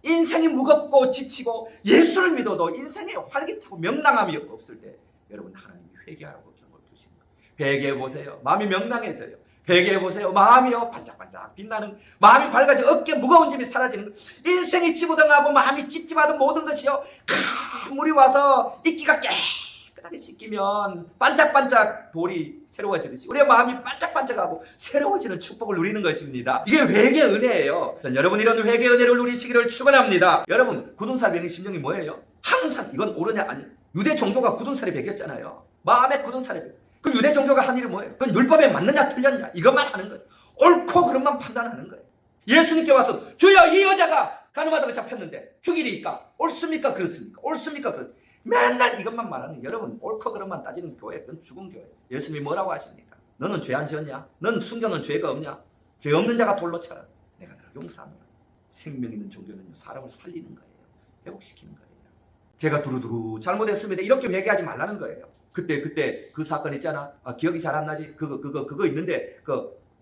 인생이 무겁고 지치고 예수를 믿어도 인생에 활기차고 명랑함이 없을 때 여러분, 하나님이 회개하라고 경고를 주시는 거예요. 회개해보세요. 마음이 명랑해져요. 회개해보세요. 마음이요 반짝반짝 빛나는, 마음이 밝아져 어깨 무거운 짐이 사라지는 거예요. 인생이 찌부둥하고 마음이 찝찝하던 모든 것이요, 큰 물이 와서 이끼가 깨끗하게 씻기면 반짝반짝 돌이 새로워지듯이 우리의 마음이 반짝반짝하고 새로워지는 축복을 누리는 것입니다. 이게 회개의 은혜예요. 전 여러분, 이런 회개의 은혜를 누리시기를 축원합니다. 여러분, 굳은 살이 베긴 심정이 뭐예요? 항상 이건 옳으냐 아니, 유대 종교가 굳은 살이 베겼잖아요. 마음에 굳은 살이 베겼. 그 유대 종교가 한 일이 뭐예요? 그건 율법에 맞느냐 틀렸냐 이것만 하는 거예요. 옳고 그름만 판단하는 거예요. 예수님께 와서 주여, 이 여자가 가늠하다가 잡혔는데 죽이리까? 옳습니까? 그렇습니까? 옳습니까? 그렇습니까? 맨날 이것만 말하는, 여러분, 옳고 그름만 따지는 교회, 그건 죽은 교회. 예수님이 뭐라고 하십니까? 너는 죄 안 지었냐? 넌 숨겨놓은 죄가 없냐? 죄 없는 자가 돌로 쳐라. 내가 너를 용서합니다. 생명 있는 종교는 사람을 살리는 거예요. 회복시키는 거예요. 제가 두루두루 잘못했습니다. 이렇게 회개하지 말라는 거예요. 그때 그 사건 있잖아. 기억이 잘 안 나지? 그거 있는데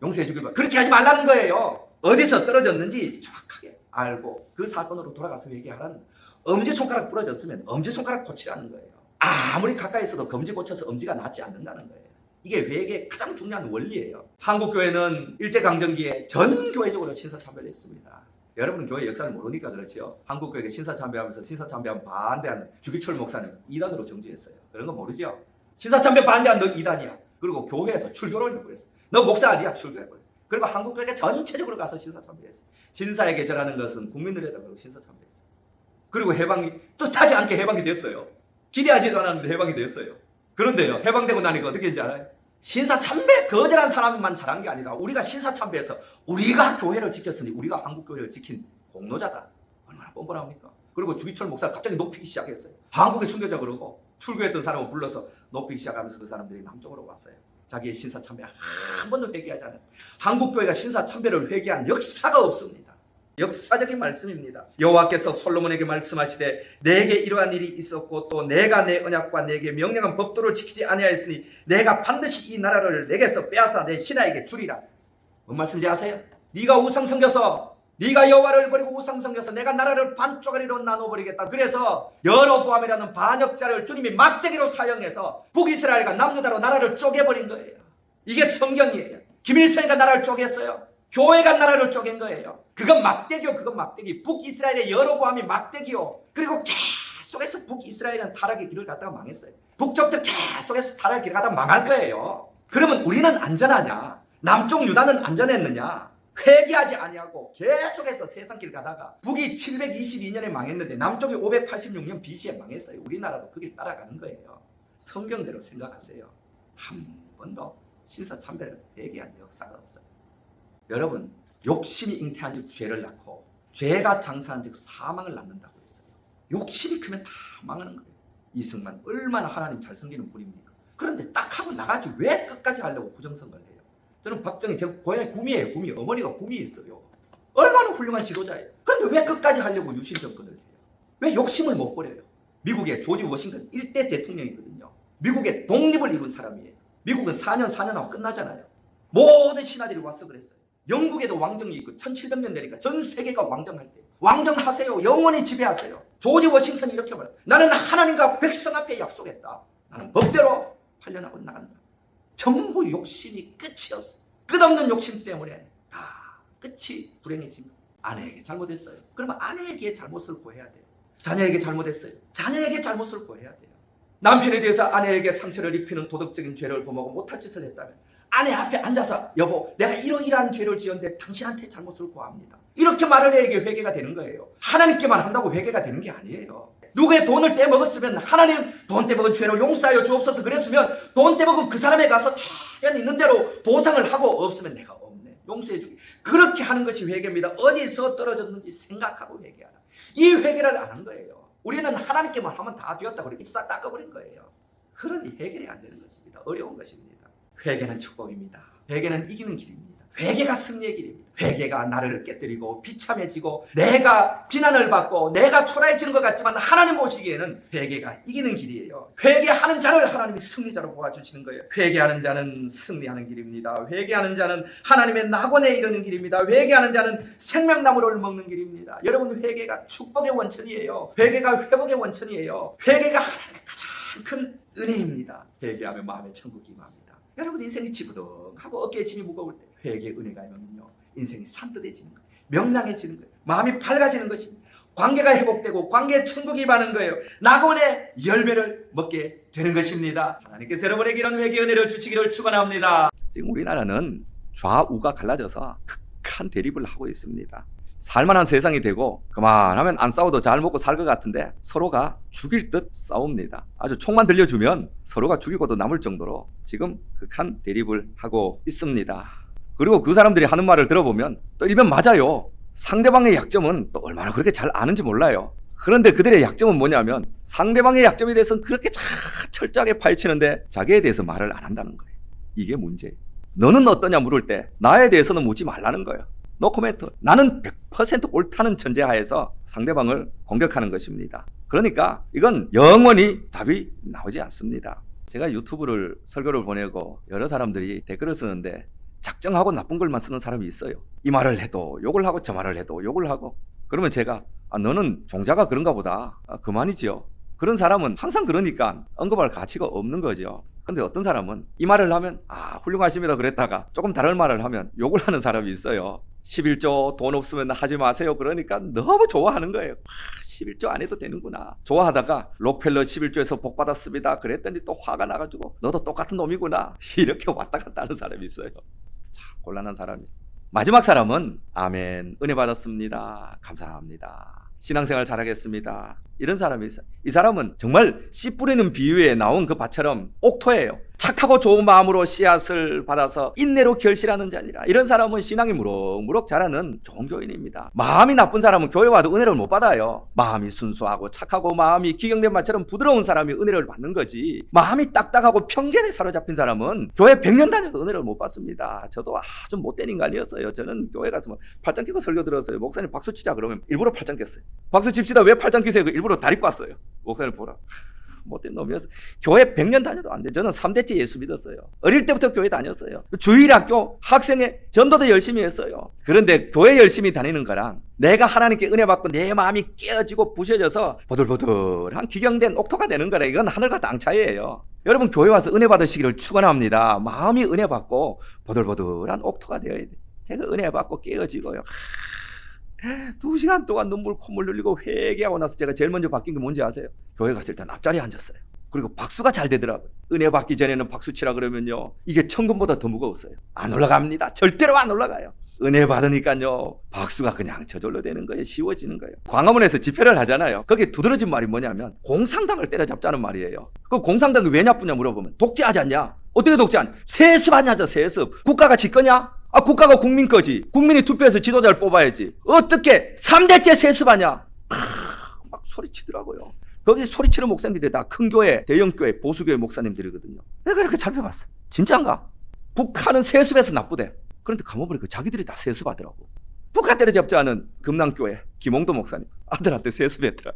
용서해 주길 바라. 그렇게 하지 말라는 거예요. 어디서 떨어졌는지 정확하게 알고 그 사건으로 돌아가서 회개하라는 거예요. 엄지손가락 부러졌으면 엄지손가락 고치라는 거예요. 아무리 가까이 있어도 검지 고쳐서 엄지가 낫지 않는다는 거예요. 이게 회개의 가장 중요한 원리예요. 한국교회는 일제강점기에 전 교회적으로 신사참배를 했습니다. 여러분은 교회 역사를 모르니까 그렇죠. 한국교회가 신사참배하면서 신사참배하면 반대하는 주기철 목사님 2단으로 정지했어요. 그런 거 모르죠. 신사참배 반대한 너 2단이야. 그리고 교회에서 출교를 해버렸어. 너 목사 아니야? 출교해버렸어. 그리고 한국교회가 전체적으로 가서 신사참배했어. 신사의 계절하는 것은 국민들에다 그러고 신사참배했어. 그리고 해방이 뜻하지 않게 해방이 됐어요. 기대하지도 않았는데 해방이 됐어요. 그런데요, 해방되고 나니까 어떻게 했는지 알아요? 신사참배 거절한 사람만 잘한 게 아니다. 우리가 신사참배에서 우리가 교회를 지켰으니 우리가 한국교회를 지킨 공로자다. 얼마나 뻔뻔합니까? 그리고 주기철 목사를 갑자기 높이기 시작했어요. 한국의 순교자 그러고 출교했던 사람을 불러서 높이기 시작하면서 그 사람들이 남쪽으로 왔어요. 자기의 신사참배 한 번도 회개하지 않았어요. 한국교회가 신사참배를 회개한 역사가 없습니다. 역사적인 말씀입니다. 여호와께서 솔로몬에게 말씀하시되 내게 이러한 일이 있었고 또 내가 내 언약과 내게 명령한 법도를 지키지 아니하였으니 내가 반드시 이 나라를 내게서 빼앗아 내 신하에게 주리라. 뭔 말씀인지 아세요? 네가 우상 섬겨서 네가 여호와를 버리고 우상 섬겨서 내가 나라를 반쪽짜리로 나눠버리겠다. 그래서 여로보암이라는 반역자를 주님이 막대기로 사용해서 북이스라엘과 남유다로 나라를 쪼개버린 거예요. 이게 성경이에요. 김일성이가 나라를 쪼갰어요. 교회가 나라를 쪼갠 거예요. 그건 막대기요. 그건 막대기. 북이스라엘의 여로보암이 막대기요. 그리고 계속해서 북이스라엘은 타락의 길을 갔다가 망했어요. 북쪽도 계속해서 타락의 길을 가다가 망할 거예요. 그러면 우리는 안전하냐? 남쪽 유다는 안전했느냐? 회개하지 아니하고 계속해서 세상길 가다가 북이 722년에 망했는데 남쪽이 586년 BC에 망했어요. 우리나라도 그 길 따라가는 거예요. 성경대로 생각하세요. 한 번도 신사참배를 회개한 역사가 없어요. 여러분, 욕심이 잉태한 즉 죄를 낳고 죄가 장사한 즉 사망을 낳는다고 했어요. 욕심이 크면 다 망하는 거예요. 이승만 얼마나 하나님 잘 섬기는 분입니까? 그런데 딱 하고 나가지 왜 끝까지 하려고 부정선거를 해요? 저는 박정희, 제 고향이 구미예요. 구미. 어머니가 구미 있어요. 얼마나 훌륭한 지도자예요. 그런데 왜 끝까지 하려고 유신 정권을 해요? 왜 욕심을 못 버려요? 미국의 조지 워싱턴 1대 대통령이거든요. 미국의 독립을 이룬 사람이에요. 미국은 4년 하고 끝나잖아요. 모든 신하들이 와서 그랬어요. 영국에도 왕정이 있고 1700년 되니까 전 세계가 왕정할 때 왕정하세요. 영원히 지배하세요. 조지 워싱턴이 이렇게 말해요. 나는 하나님과 백성 앞에 약속했다. 나는 법대로 8년 하고 나간다. 전부 욕심이 끝이 없어. 끝없는 욕심 때문에 다 끝이 불행해진 거예요. 아내에게 잘못했어요. 그러면 아내에게 잘못을 고해야 돼요. 자녀에게 잘못했어요. 자녀에게 잘못을 고해야 돼요. 남편에 대해서 아내에게 상처를 입히는 도덕적인 죄를 범하고 못할 짓을 했다면 아내 앞에 앉아서 여보 내가 이러이러한 죄를 지었는데 당신한테 잘못을 고합니다. 이렇게 말을 해야 이게 회개가 되는 거예요. 하나님께만 한다고 회개가 되는 게 아니에요. 누구의 돈을 떼먹었으면 하나님 돈 떼먹은 죄를 용서하여 주옵소서 그랬으면 돈 떼먹은 그 사람에 가서 최대한 있는 대로 보상을 하고 없으면 내가 없네 용서해 주기. 그렇게 하는 것이 회개입니다. 어디서 떨어졌는지 생각하고 회개하라. 이 회개를 안 한 거예요. 우리는 하나님께만 하면 다 되었다 그러고 입사 닦아버린 거예요. 그러니 해결이 안 되는 것입니다. 어려운 것입니다. 회개는 축복입니다. 회개는 이기는 길입니다. 회개가 승리의 길입니다. 회개가 나를 깨뜨리고 비참해지고 내가 비난을 받고 내가 초라해지는 것 같지만 하나님 보시기에는 회개가 이기는 길이에요. 회개하는 자를 하나님이 승리자로 보아주시는 거예요. 회개하는 자는 승리하는 길입니다. 회개하는 자는 하나님의 낙원에 이르는 길입니다. 회개하는 자는 생명나무를 먹는 길입니다. 여러분, 회개가 축복의 원천이에요. 회개가 회복의 원천이에요. 회개가 하나님의 가장 큰 은혜입니다. 회개하면 마음의 천국이 임합니다. 여러분, 인생이 지부동하고 어깨에 짐이 무거울 때 회개의 은혜가 임하면요 인생이 산뜻해지는 거예요. 명랑해지는 거예요. 마음이 밝아지는 것입니다. 관계가 회복되고 관계의 천국이 임하는 거예요. 낙원의 열매를 먹게 되는 것입니다. 하나님께서 여러분에게 이런 회개의 은혜를 주시기를 축원합니다. 지금 우리나라는 좌우가 갈라져서 극한 대립을 하고 있습니다. 살만한 세상이 되고 그만하면 안 싸워도 잘 먹고 살 것 같은데 서로가 죽일 듯 싸웁니다. 아주 총만 들려주면 서로가 죽이고도 남을 정도로 지금 극한 대립을 하고 있습니다. 그리고 그 사람들이 하는 말을 들어보면 또 일면 맞아요. 상대방의 약점은 또 얼마나 그렇게 잘 아는지 몰라요. 그런데 그들의 약점은 뭐냐면 상대방의 약점에 대해서는 그렇게 잘 철저하게 파헤치는데 자기에 대해서 말을 안 한다는 거예요. 이게 문제예요. 너는 어떠냐 물을 때 나에 대해서는 묻지 말라는 거예요. 노 코멘트. 나는 100% 옳다는 전제하에서 상대방을 공격하는 것입니다. 그러니까 이건 영원히 답이 나오지 않습니다. 제가 유튜브를 설교를 보내고 여러 사람들이 댓글을 쓰는데 작정하고 나쁜 글만 쓰는 사람이 있어요. 이 말을 해도 욕을 하고 저 말을 해도 욕을 하고. 그러면 제가 너는 종자가 그런가 보다. 그만이지요. 그런 사람은 항상 그러니까 언급할 가치가 없는 거죠. 근데 어떤 사람은 이 말을 하면 훌륭하십니다 그랬다가 조금 다른 말을 하면 욕을 하는 사람이 있어요. 11조 돈 없으면 하지 마세요. 그러니까 너무 좋아하는 거예요. 11조 안 해도 되는구나. 좋아하다가 록펠러 11조에서 복 받았습니다. 그랬더니 또 화가 나가지고 너도 똑같은 놈이구나. 이렇게 왔다 갔다 하는 사람이 있어요. 자, 곤란한 사람이. 마지막 사람은 아멘, 은혜 받았습니다. 감사합니다. 신앙생활 잘하겠습니다. 이런 사람이 있어요. 이 사람은 정말 씨 뿌리는 비유에 나온 그 밭처럼 옥토예요. 착하고 좋은 마음으로 씨앗을 받아서 인내로 결실하는 자니라. 이런 사람은 신앙이 무럭무럭 자라는 좋은 교인입니다. 마음이 나쁜 사람은 교회 와도 은혜를 못 받아요. 마음이 순수하고 착하고 마음이 기경된 말처럼 부드러운 사람이 은혜를 받는 거지, 마음이 딱딱하고 편견에 사로잡힌 사람은 교회 100년 다녀도 은혜를 못 받습니다. 저도 아주 못된 인간이었어요. 저는 교회 가서 뭐 팔짱 끼고 설교 들었어요. 목사님 박수 치자 그러면 일부러 팔짱 꼈어요. 박수 칩시다. 왜 팔짱 끼세요? 일부러 다리 꽈어요. 목사님 보라. 못된 놈이었어. 교회 100년 다녀도 안 돼. 저는 3대째 예수 믿었어요. 어릴 때부터 교회 다녔어요. 주일학교 학생회 전도도 열심히 했어요. 그런데 교회 열심히 다니는 거랑 내가 하나님께 은혜 받고 내 마음이 깨어지고 부셔져서 보들보들한 기경된 옥토가 되는 거라. 이건 하늘과 땅 차이예요. 여러분 교회 와서 은혜 받으시기를 축원합니다. 마음이 은혜 받고 보들보들한 옥토가 되어야 돼. 제가 은혜 받고 깨어지고요. 2시간 동안 눈물 콧물 흘리고 회개하고 나서 제가 제일 먼저 바뀐 게 뭔지 아세요? 교회 갔을 땐 앞자리에 앉았어요. 그리고 박수가 잘 되더라고요. 은혜 받기 전에는 박수 치라 그러면요, 이게 천금보다 더 무거웠어요. 안 올라갑니다. 절대로 안 올라가요. 은혜 받으니까요 박수가 그냥 저절로 되는 거예요. 쉬워지는 거예요. 광화문에서 집회를 하잖아요. 거기 두드러진 말이 뭐냐면 공산당을 때려잡자는 말이에요. 그 공산당이 왜 나쁘냐 물어보면 독재하지 않냐? 어떻게 독재하냐? 세습하냐죠. 세습. 국가가 지 거냐? 아, 국가가 국민 거지. 국민이 투표해서 지도자를 뽑아야지. 어떻게 3대째 세습하냐? 막 소리치더라고요. 거기 소리치는 목사님들이 다 큰 교회, 대형 교회, 보수교회 목사님들이거든요. 내가 이렇게 살펴봤어. 진짜인가? 북한은 세습해서 나쁘대. 그런데 가만보니까 자기들이 다 세습하더라고. 북한 때려잡지 않은 금남교회 김홍도 목사님 아들한테 세습했더라.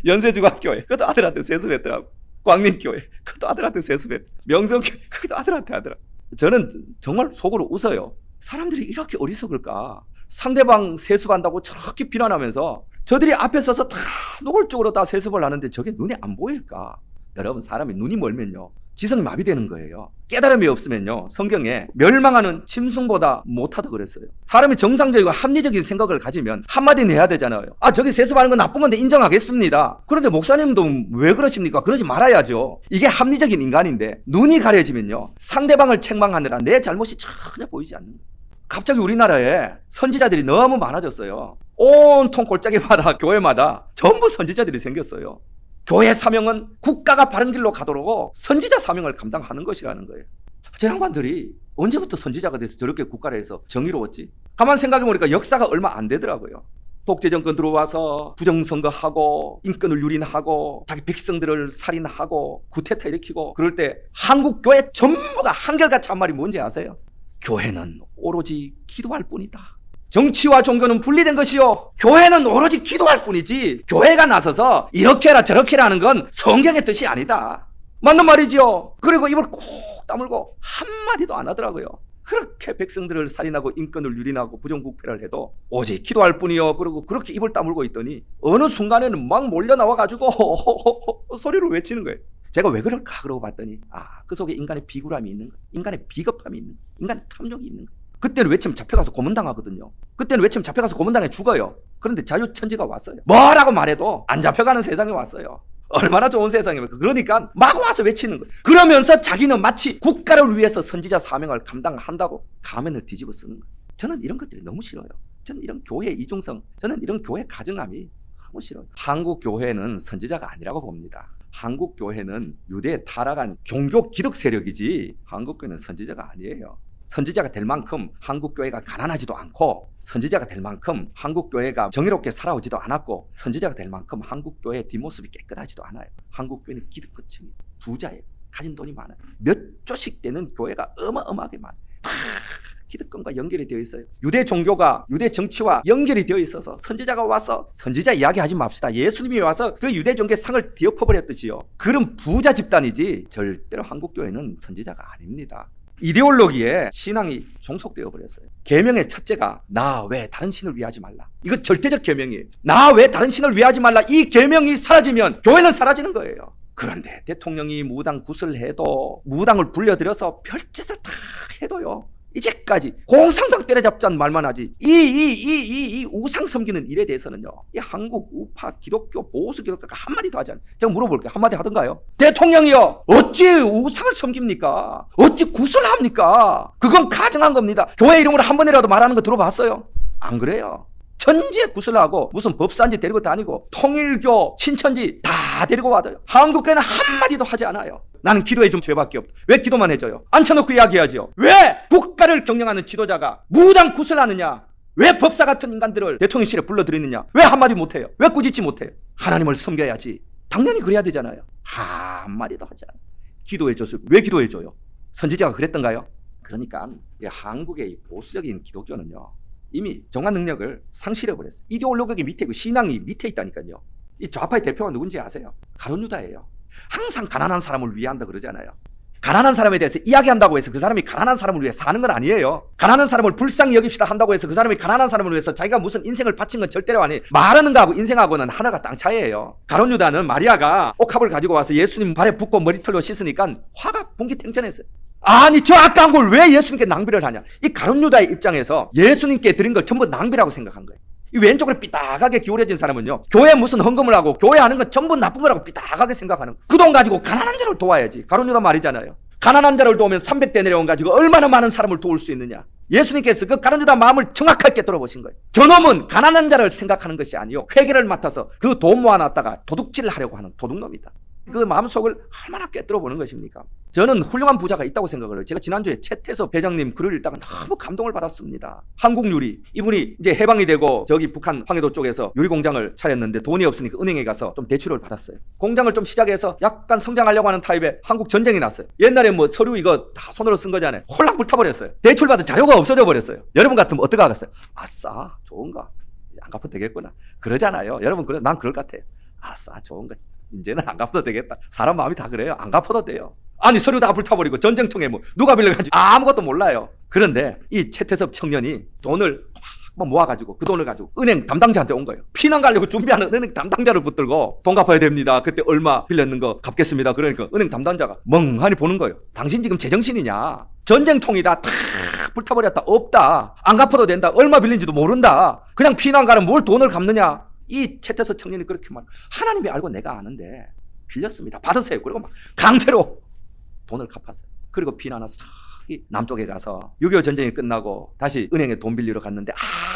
연세중학교회 그것도 아들한테 세습했더라고. 광민교회 그것도 아들한테 세습했더라. 명성교회 그것도 아들한테 하더라. 저는 정말 속으로 웃어요. 사람들이 이렇게 어리석을까? 상대방 세습한다고 저렇게 비난하면서 저들이 앞에 서서 다 노골적으로 다 세습을 하는데 저게 눈에 안 보일까? 여러분 사람이 눈이 멀면요 지성이 마비되는 거예요. 깨달음이 없으면요 성경에 멸망하는 짐승보다 못하다 그랬어요. 사람이 정상적이고 합리적인 생각을 가지면 한마디 내야 되잖아요. 아, 저기 세습하는 건 나쁜 건데 인정하겠습니다. 그런데 목사님도 왜 그러십니까? 그러지 말아야죠. 이게 합리적인 인간인데 눈이 가려지면요 상대방을 책망하느라 내 잘못이 전혀 보이지 않는 거예요. 갑자기 우리나라에 선지자들이 너무 많아졌어요. 온통 골짜기마다 교회마다 전부 선지자들이 생겼어요. 교회 사명은 국가가 바른 길로 가도록 선지자 사명을 감당하는 것이라는 거예요. 저 양반들이 언제부터 선지자가 돼서 저렇게 국가를 해서 정의로웠지? 가만 생각해보니까 역사가 얼마 안 되더라고요. 독재 정권 들어와서 부정선거하고 인권을 유린하고 자기 백성들을 살인하고 구테타 일으키고 그럴 때 한국 교회 전부가 한결같이 한 말이 뭔지 아세요? 교회는 오로지 기도할 뿐이다. 정치와 종교는 분리된 것이요 교회는 오로지 기도할 뿐이지 교회가 나서서 이렇게 해라 저렇게 해라 하는 건 성경의 뜻이 아니다. 맞는 말이죠. 그리고 입을 꼭 다물고 한마디도 안 하더라고요. 그렇게 백성들을 살인하고 인권을 유린하고 부정부패를 해도 오직 기도할 뿐이요. 그리고 그렇게 입을 다물고 있더니 어느 순간에는 막 몰려 나와가지고 소리를 외치는 거예요. 제가 왜 그럴까 그러고 봤더니 그 속에 인간의 비굴함이 있는 거예요. 인간의 비겁함이 있는 거예요. 인간의 탐욕이 있는 거예요. 그때는 외치면 잡혀가서 고문당하거든요. 그때는 외치면 잡혀가서 고문당해 죽어요. 그런데 자유천지가 왔어요. 뭐라고 말해도 안 잡혀가는 세상에 왔어요. 얼마나 좋은 세상입니까? 그러니까 막 와서 외치는 거예요. 그러면서 자기는 마치 국가를 위해서 선지자 사명을 감당한다고 가면을 뒤집어 쓰는 거예요. 저는 이런 것들이 너무 싫어요. 저는 이런 교회의 이중성, 저는 이런 교회 가증함이 너무 싫어요. 한국 교회는 선지자가 아니라고 봅니다. 한국 교회는 유대에 타락한 종교 기득 세력이지 한국 교회는 선지자가 아니에요. 선지자가 될 만큼 한국 교회가 가난하지도 않고 선지자가 될 만큼 한국 교회가 정의롭게 살아오지도 않았고 선지자가 될 만큼 한국 교회의 뒷모습이 깨끗하지도 않아요. 한국 교회는 기득권층이 부자예요. 가진 돈이 많아요. 몇 조씩 되는 교회가 어마어마하게 많아요. 다 기득권과 연결이 되어 있어요. 유대 종교가 유대 정치와 연결이 되어 있어서 선지자가 와서 선지자 이야기하지 맙시다. 예수님이 와서 그 유대 종교의 상을 뒤엎어버렸듯이요. 그런 부자 집단이지 절대로 한국 교회는 선지자가 아닙니다. 이데올로기에 신앙이 종속되어 버렸어요. 계명의 첫째가 나 외 다른 신을 위하지 말라. 이거 절대적 계명이에요. 나 외 다른 신을 위하지 말라. 이 계명이 사라지면 교회는 사라지는 거예요. 그런데 대통령이 무당 구슬해도 무당을 불려들여서 별짓을 다 해도요 이제까지 공산당 때려잡자는 말만 하지 이 우상 섬기는 일에 대해서는요 이 한국 우파 기독교 보수 기독교가 한마디도 하지 않아요. 제가 물어볼게요. 한마디 하던가요? 대통령이요 어찌 우상을 섬깁니까? 어찌 구슬합니까? 그건 가증한 겁니다. 교회 이름으로 한 번이라도 말하는 거 들어봤어요? 안 그래요. 천지에 구슬하고 무슨 법사인지 데리고 다니고 통일교, 신천지 다 데리고 와도요. 한국교회는 한마디도 하지 않아요. 나는 기도해 준 죄밖에 없다. 왜 기도만 해줘요? 앉혀놓고 이야기하죠. 왜 국가를 경영하는 지도자가 무당 구슬하느냐? 왜 법사 같은 인간들을 대통령실에 불러들이느냐? 왜 한마디 못해요? 왜 꾸짖지 못해요? 하나님을 섬겨야지. 당연히 그래야 되잖아요. 한마디도 하지 않아요. 기도해줬어요. 왜 기도해줘요? 선지자가 그랬던가요? 그러니까 한국의 보수적인 기독교는요, 이미 정화 능력을 상실해버렸어요. 이데올로기 밑에 있고 신앙이 밑에 있다니까요. 이 좌파의 대표가 누군지 아세요? 가룟 유다예요. 항상 가난한 사람을 위한다 그러잖아요. 가난한 사람에 대해서 이야기한다고 해서 그 사람이 가난한 사람을 위해 사는 건 아니에요. 가난한 사람을 불쌍히 여깁시다 한다고 해서 그 사람이 가난한 사람을 위해서 자기가 무슨 인생을 바친 건 절대로 아니에요. 말하는 거하고 인생하고는 하나가 땅 차이예요. 가룟 유다는 마리아가 옥합을 가지고 와서 예수님 발에 붓고 머리털로 씻으니까 화가 분기탱천했어요. 아니 저 아까운 걸 왜 예수님께 낭비를 하냐. 이 가룟 유다의 입장에서 예수님께 드린 걸 전부 낭비라고 생각한 거예요. 이 왼쪽으로 삐딱하게 기울어진 사람은요, 교회 무슨 헌금을 하고 교회 하는 건 전부 나쁜 거라고 삐딱하게 생각하는 거예요. 그 돈 가지고 가난한 자를 도와야지. 가룟 유다 말이잖아요. 가난한 자를 도우면 300데나리온 가지고 얼마나 많은 사람을 도울 수 있느냐. 예수님께서 그 가룟 유다 마음을 정확하게 들어보신 거예요. 저놈은 가난한 자를 생각하는 것이 아니요, 회개를 맡아서 그 돈 모아놨다가 도둑질을 하려고 하는 도둑놈이다. 그 마음속을 얼마나 꿰뚫어 보는 것입니까? 저는 훌륭한 부자가 있다고 생각을 해요. 제가 지난주에 최태섭 회장님 글을 읽다가 너무 감동을 받았습니다. 한국유리, 이분이 이제 해방이 되고 저기 북한 황해도 쪽에서 유리 공장을 차렸는데 돈이 없으니까 은행에 가서 좀 대출을 받았어요. 공장을 좀 시작해서 약간 성장하려고 하는 타입에 한국 전쟁이 났어요. 옛날에 뭐 서류 이거 다 손으로 쓴 거잖아요. 홀랑 불타버렸어요. 대출 받은 자료가 없어져 버렸어요. 여러분 같으면 어떻게 하겠어요? 아싸, 좋은가? 안 갚아도 되겠구나. 그러잖아요. 여러분, 난 그럴 것 같아요. 아싸, 좋은가? 이제는 안 갚아도 되겠다. 사람 마음이 다 그래요. 안 갚아도 돼요. 아니 서류 다 불타버리고 전쟁통에 뭐 누가 빌려가지고 아무것도 몰라요. 그런데 이 최태섭 청년이 돈을 막 모아가지고 그 돈을 가지고 은행 담당자한테 온 거예요. 피난 가려고 준비하는 은행 담당자를 붙들고 돈 갚아야 됩니다. 그때 얼마 빌렸는 거 갚겠습니다. 그러니까 은행 담당자가 멍하니 보는 거예요. 당신 지금 제정신이냐? 전쟁통이다. 탁 불타버렸다. 없다. 안 갚아도 된다. 얼마 빌린지도 모른다. 그냥 피난 가면 뭘 돈을 갚느냐? 이 최태섭 청년이 그렇게 말. 하나님이 알고 내가 아는데 빌렸습니다. 받으세요. 그리고 막 강제로 돈을 갚았어요. 그리고 피난한 싹 남쪽에 가서 6.25 전쟁이 끝나고 다시 은행에 돈 빌리러 갔는데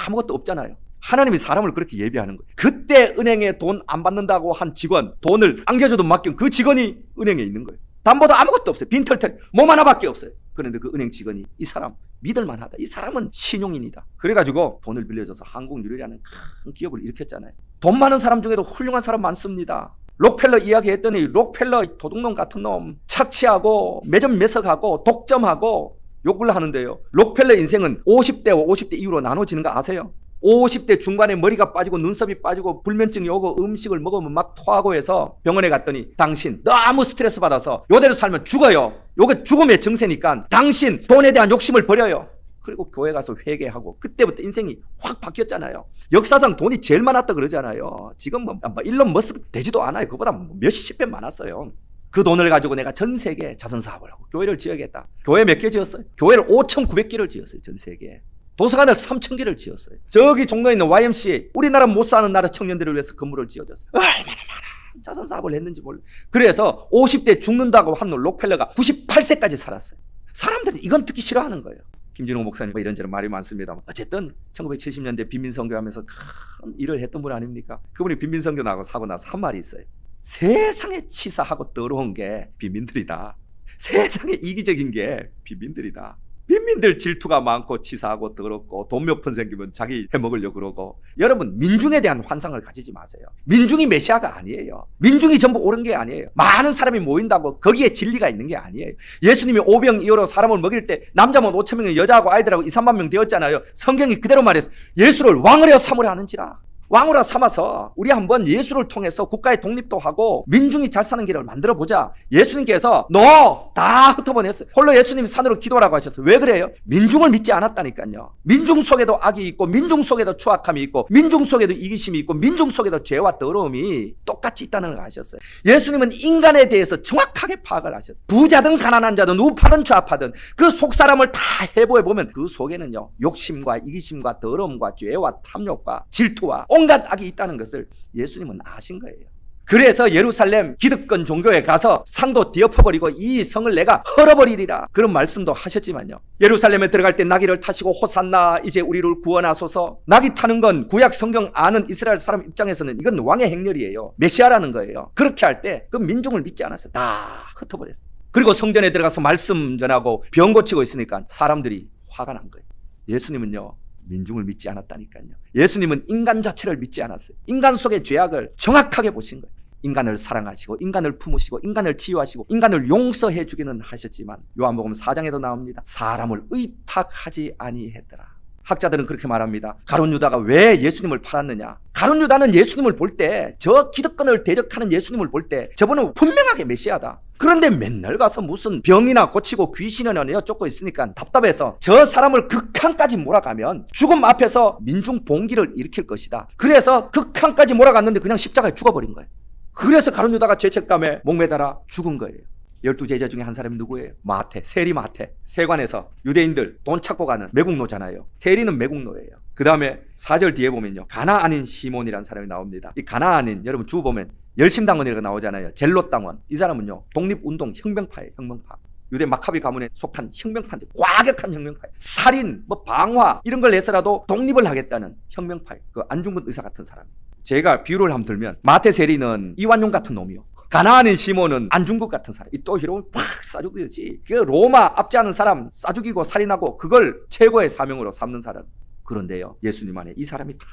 아무것도 없잖아요. 하나님이 사람을 그렇게 예비하는 거예요. 그때 은행에 돈 안 받는다고 한 직원, 돈을 안겨줘도 맡긴 그 직원이 은행에 있는 거예요. 담보도 아무것도 없어요. 빈털털 몸 하나밖에 없어요. 그런데 그 은행 직원이 이 사람 믿을만하다. 이 사람은 신용인이다. 그래가지고 돈을 빌려줘서 한국유리라는 큰 기업을 일으켰잖아요. 돈 많은 사람 중에도 훌륭한 사람 많습니다. 록펠러 이야기했더니 록펠러 도둑놈 같은 놈 착취하고 매점 매석하고 독점하고 욕을 하는데요. 록펠러 인생은 50대와 50대 이후로 나눠지는 거 아세요? 50대 중반에 머리가 빠지고 눈썹이 빠지고 불면증이 오고 음식을 먹으면 막 토하고 해서 병원에 갔더니 당신 너무 스트레스 받아서 요대로 살면 죽어요. 요게 죽음의 증세니까 당신 돈에 대한 욕심을 버려요. 그리고 교회 가서 회개하고 그때부터 인생이 확 바뀌었잖아요. 역사상 돈이 제일 많았다 그러잖아요. 지금 뭐 일론 머스크 되지도 않아요. 그보다 몇십 배 많았어요. 그 돈을 가지고 내가 전 세계에 자선사업을 하고 교회를 지어야겠다. 교회 몇 개 지었어요? 교회를 5,900개를 지었어요. 전 세계에. 도서관을 3,000개를 지었어요. 저기 종로에 있는 YMCA, 우리나라 못 사는 나라 청년들을 위해서 건물을 지어줬어요. 얼마나 많아 자선사업을 했는지 몰라. 그래서 50대 죽는다고 한 록펠러가 98세까지 살았어요. 사람들이 이건 듣기 싫어하는 거예요. 김진호 목사님 이런저런 말이 많습니다. 어쨌든 1970년대 빈민선교하면서 큰 일을 했던 분 아닙니까? 그분이 빈민선교 하고 나서 한 말이 있어요. 세상에 치사하고 더러운 게 빈민들이다. 세상에 이기적인 게 빈민들이다. 빈민들 질투가 많고 치사하고 더럽고 돈 몇 푼 생기면 자기 해먹으려고 그러고. 여러분 민중에 대한 환상을 가지지 마세요. 민중이 메시아가 아니에요. 민중이 전부 옳은 게 아니에요. 많은 사람이 모인다고 거기에 진리가 있는 게 아니에요. 예수님이 오병이어로 사람을 먹일 때 남자만 5,000명이 여자하고 아이들하고 2, 3만 명 되었잖아요. 성경이 그대로 말했어요. 예수를 왕으로 삼으려 하는지라. 왕으로 삼아서 우리 한번 예수를 통해서 국가의 독립도 하고 민중이 잘 사는 길을 만들어 보자. 예수님께서 너 다 흩어보냈어요. 홀로 예수님이 산으로 기도하라고 하셨어요. 왜 그래요? 민중을 믿지 않았다니까요. 민중 속에도 악이 있고 민중 속에도 추악함이 있고 민중 속에도 이기심이 있고 민중 속에도 죄와 더러움이 똑같이 있다는 걸 아셨어요. 예수님은 인간에 대해서 정확하게 파악을 하셨어요. 부자든 가난한 자든 우파든 좌파든 그 속사람을 다 해부해 보면 그 속에는요 욕심과 이기심과 더러움과 죄와 탐욕과 질투와 온갖 악이 있다는 것을 예수님은 아신 거예요. 그래서 예루살렘 기득권 종교에 가서 상도 뒤엎어버리고 이 성을 내가 헐어버리리라, 그런 말씀도 하셨지만요, 예루살렘에 들어갈 때 나귀를 타시고 호산나 이제 우리를 구원하소서. 나귀 타는 건 구약 성경 아는 이스라엘 사람 입장에서는 이건 왕의 행렬이에요. 메시아라는 거예요. 그렇게 할 때 그 민중을 믿지 않았어요. 다 흩어버렸어요. 그리고 성전에 들어가서 말씀 전하고 병 고치고 있으니까 사람들이 화가 난 거예요. 예수님은요, 민중을 믿지 않았다니까요. 예수님은 인간 자체를 믿지 않았어요. 인간 속의 죄악을 정확하게 보신 거예요. 인간을 사랑하시고 인간을 품으시고 인간을 치유하시고 인간을 용서해 주기는 하셨지만 요한복음 4장에도 나옵니다. 사람을 의탁하지 아니했더라. 학자들은 그렇게 말합니다. 가룟 유다가 왜 예수님을 팔았느냐? 가룟 유다는 예수님을 볼 때, 저 기득권을 대적하는 예수님을 볼 때 저분은 분명하게 메시아다. 그런데 맨날 가서 무슨 병이나 고치고 귀신이나 쫓고 있으니까 답답해서 저 사람을 극한까지 몰아가면 죽음 앞에서 민중 봉기를 일으킬 것이다. 그래서 극한까지 몰아갔는데 그냥 십자가에 죽어버린 거예요. 그래서 가룟 유다가 죄책감에 목매달아 죽은 거예요. 12제자 중에 한 사람이 누구예요? 마태, 세리 마태. 세관에서 유대인들 돈 찾고 가는 매국노잖아요. 세리는 매국노예요. 그 다음에 4절 뒤에 보면요, 가나안인 시몬이라는 사람이 나옵니다. 이 가나안인, 여러분 주 보면 열심당원이라고 나오잖아요. 젤롯당원. 이 사람은요, 독립운동 혁명파예요. 혁명파. 유대 마카비 가문에 속한 혁명파인데, 과격한 혁명파예요. 살인, 방화 이런 걸 내서라도 독립을 하겠다는 혁명파예요. 그 안중근 의사 같은 사람. 제가 비유를 한번 들면, 마태 세리는 이완용 같은 놈이요, 가나안인 시몬은 안중근 같은 사람. 이 또 히로를 팍 싸죽이지. 그 로마 압제하는 사람 싸죽이고 살인하고 그걸 최고의 사명으로 삼는 사람. 그런데요, 예수님 안에 이 사람이 다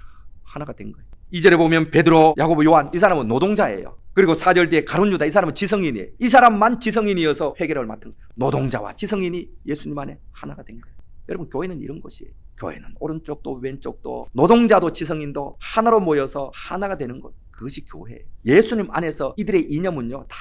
하나가 된 거예요. 2절에 보면 베드로, 야고보, 요한, 이 사람은 노동자예요. 그리고 4절 뒤에 가룟 유다, 이 사람은 지성인이에요. 이 사람만 지성인이어서 회개를 맡은 거예요. 노동자와 지성인이 예수님 안에 하나가 된 거예요. 여러분, 교회는 이런 것이에요. 교회는 오른쪽도 왼쪽도 노동자도 지성인도 하나로 모여서 하나가 되는 것, 그것이 교회예요. 예수님 안에서 이들의 이념은요, 다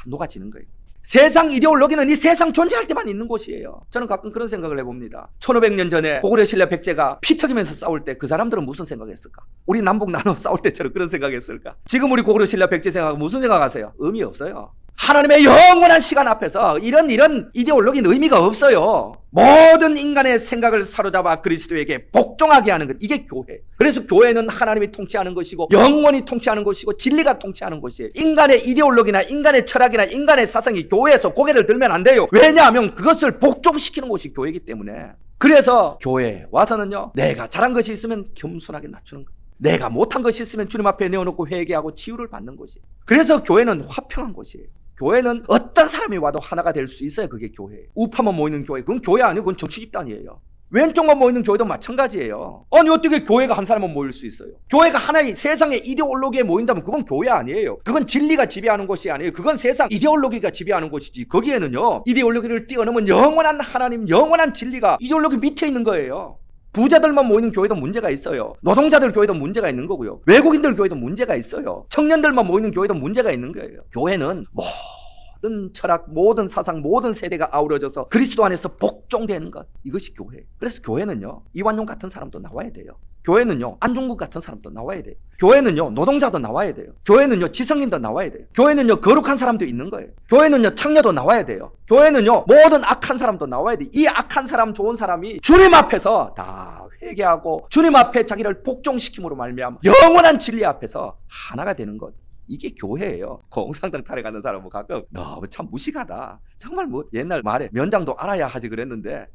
녹아지는 거예요. 세상 이데올로기는 이 세상 존재할 때만 있는 곳이에요. 저는 가끔 그런 생각을 해봅니다. 1500년 전에 고구려 신라 백제가 피 튀기면서 싸울 때 그 사람들은 무슨 생각했을까? 우리 남북 나눠 싸울 때처럼 그런 생각했을까? 지금 우리 고구려 신라 백제 생각하고 무슨 생각하세요? 의미 없어요. 하나님의 영원한 시간 앞에서 이런 이데올로기는 의미가 없어요. 모든 인간의 생각을 사로잡아 그리스도에게 복종하게 하는 것, 이게 교회. 그래서 교회는 하나님이 통치하는 것이고 영원히 통치하는 것이고 진리가 통치하는 것이에요. 인간의 이데올로기나 인간의 철학이나 인간의 사상이 교회에서 고개를 들면 안 돼요. 왜냐하면 그것을 복종시키는 것이 교회이기 때문에. 그래서 교회에 와서는요, 내가 잘한 것이 있으면 겸손하게 낮추는 것, 내가 못한 것이 있으면 주님 앞에 내어놓고 회개하고 치유를 받는 것이에요. 그래서 교회는 화평한 곳이에요. 교회는 어떤 사람이 와도 하나가 될 수 있어요. 그게 교회예요. 우파만 모이는 교회, 그건 교회 아니고 그건 정치 집단이에요. 왼쪽만 모이는 교회도 마찬가지예요. 아니 어떻게 교회가 한 사람만 모일 수 있어요? 교회가 하나의 세상의 이데올로기에 모인다면 그건 교회 아니에요. 그건 진리가 지배하는 것이 아니에요. 그건 세상 이데올로기가 지배하는 것이지. 거기에는요, 이데올로기를 뛰어넘은 영원한 하나님, 영원한 진리가 이데올로기 밑에 있는 거예요. 부자들만 모이는 교회도 문제가 있어요. 노동자들 교회도 문제가 있는 거고요. 외국인들 교회도 문제가 있어요. 청년들만 모이는 교회도 문제가 있는 거예요. 교회는 모든 철학, 모든 사상, 모든 세대가 아우러져서 그리스도 안에서 복종되는 것, 이것이 교회예요. 그래서 교회는요, 이완용 같은 사람도 나와야 돼요. 교회는요, 안중근 같은 사람도 나와야 돼요. 교회는요, 노동자도 나와야 돼요. 교회는요, 지성인도 나와야 돼요. 교회는요, 거룩한 사람도 있는 거예요. 교회는요, 창녀도 나와야 돼요. 교회는요, 모든 악한 사람도 나와야 돼요. 이 악한 사람, 좋은 사람이 주님 앞에서 다 회개하고 주님 앞에 자기를 복종시킴으로 말미암아 영원한 진리 앞에서 하나가 되는 것, 이게 교회예요. 공산당 타령하는 사람은 가끔 너무 참 무식하다, 정말 옛날 말에 면장도 알아야 하지 그랬는데,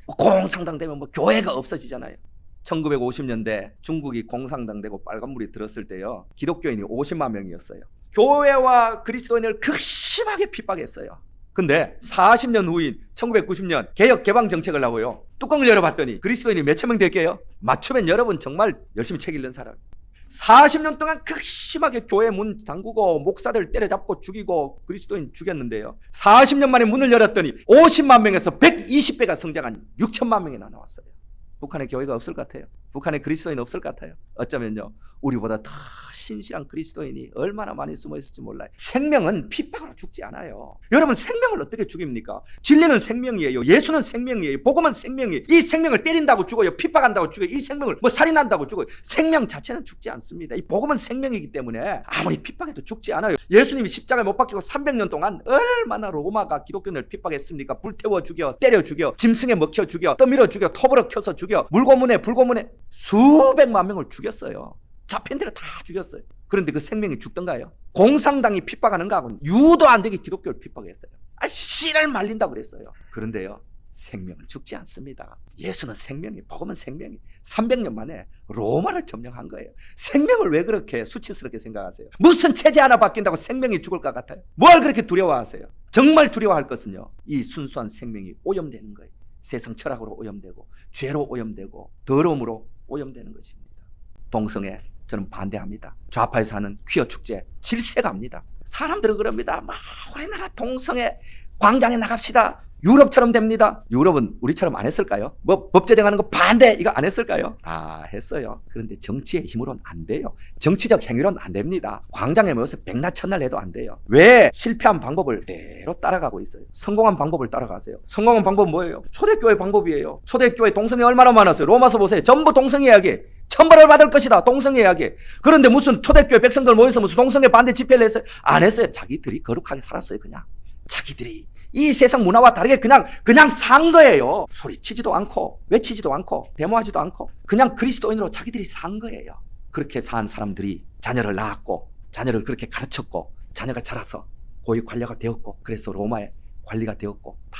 공산당 되면 교회가 없어지잖아요. 1950년대 중국이 공산당 되고 빨간불이 들었을 때요, 기독교인이 50만 명이었어요. 교회와 그리스도인을 극심하게 핍박했어요. 근데 40년 후인 1990년 개혁 개방 정책을 하고요, 뚜껑을 열어봤더니 그리스도인이 몇천 명 될게요? 맞추면 여러분 정말 열심히 책 읽는 사람. 40년 동안 극심하게 교회 문 잠그고 목사들 때려잡고 죽이고 그리스도인 죽였는데요, 40년 만에 문을 열었더니 50만 명에서 120배가 성장한 6천만 명이나 나왔어요. 북한에 교회가 없을 것 같아요? 북한에 그리스도인 없을 것 같아요? 어쩌면요, 우리보다 더 신실한 그리스도인이 얼마나 많이 숨어 있을지 몰라요. 생명은 핍박으로 죽지 않아요. 여러분, 생명을 어떻게 죽입니까? 진리는 생명이에요. 예수는 생명이에요. 복음은 생명이에요. 이 생명을 때린다고 죽어요? 핍박한다고 죽어요? 이 생명을 살인한다고 죽어요? 생명 자체는 죽지 않습니다. 이 복음은 생명이기 때문에 아무리 핍박해도 죽지 않아요. 예수님이 십자가에 못 박히고 300년 동안 얼마나 로마가 기독교인을 핍박했습니까? 불태워 죽여, 때려 죽여, 짐승에 먹혀 죽여, 떠밀어 죽여, 톱으로 켜서 죽여, 물고문에 불고문에 수백만 명을 죽였어요. 잡힌 대로 다 죽였어요. 그런데 그 생명이 죽던가요? 공산당이 핍박하는 거하고는 유도 안 되게 기독교를 핍박했어요. 씨를 말린다고 그랬어요. 그런데요, 생명은 죽지 않습니다. 예수는 생명이, 복음은 생명이 300년 만에 로마를 점령한 거예요. 생명을 왜 그렇게 수치스럽게 생각하세요? 무슨 체제 하나 바뀐다고 생명이 죽을 것 같아요? 뭘 그렇게 두려워하세요? 정말 두려워할 것은요, 이 순수한 생명이 오염되는 거예요. 세상 철학으로 오염되고 죄로 오염되고 더러움으로 오염되는 것입니다. 동성애 저는 반대합니다. 좌파에서 하는 퀴어 축제 질색합니다. 사람들은 그럽니다. 막 우리나라 동성애 광장에 나갑시다. 유럽처럼 됩니다. 유럽은 우리처럼 안 했을까요? 뭐 법 제정하는 거 반대 이거 안 했을까요? 다 했어요. 그런데 정치의 힘으로는 안 돼요. 정치적 행위로는 안 됩니다. 광장에 모여서 백날 첫날 해도 안 돼요. 왜? 실패한 방법을 그대로 따라가고 있어요. 성공한 방법을 따라가세요. 성공한 방법은 뭐예요? 초대교회 방법이에요. 초대교회 동성애 얼마나 많았어요? 로마서 보세요. 전부 동성애 이야기. 천벌을 받을 것이다. 동성애 이야기. 그런데 무슨 초대교회 백성들 모여서 무슨 동성애 반대 집회를 했어요? 안 했어요. 자기들이 거룩하게 살았어요. 그냥 자기들이 이 세상 문화와 다르게 그냥 산 거예요. 소리치지도 않고 외치지도 않고 데모하지도 않고 그냥 그리스도인으로 자기들이 산 거예요. 그렇게 산 사람들이 자녀를 낳았고 자녀를 그렇게 가르쳤고 자녀가 자라서 고위 관료가 되었고 그래서 로마의 관리가 되었고 다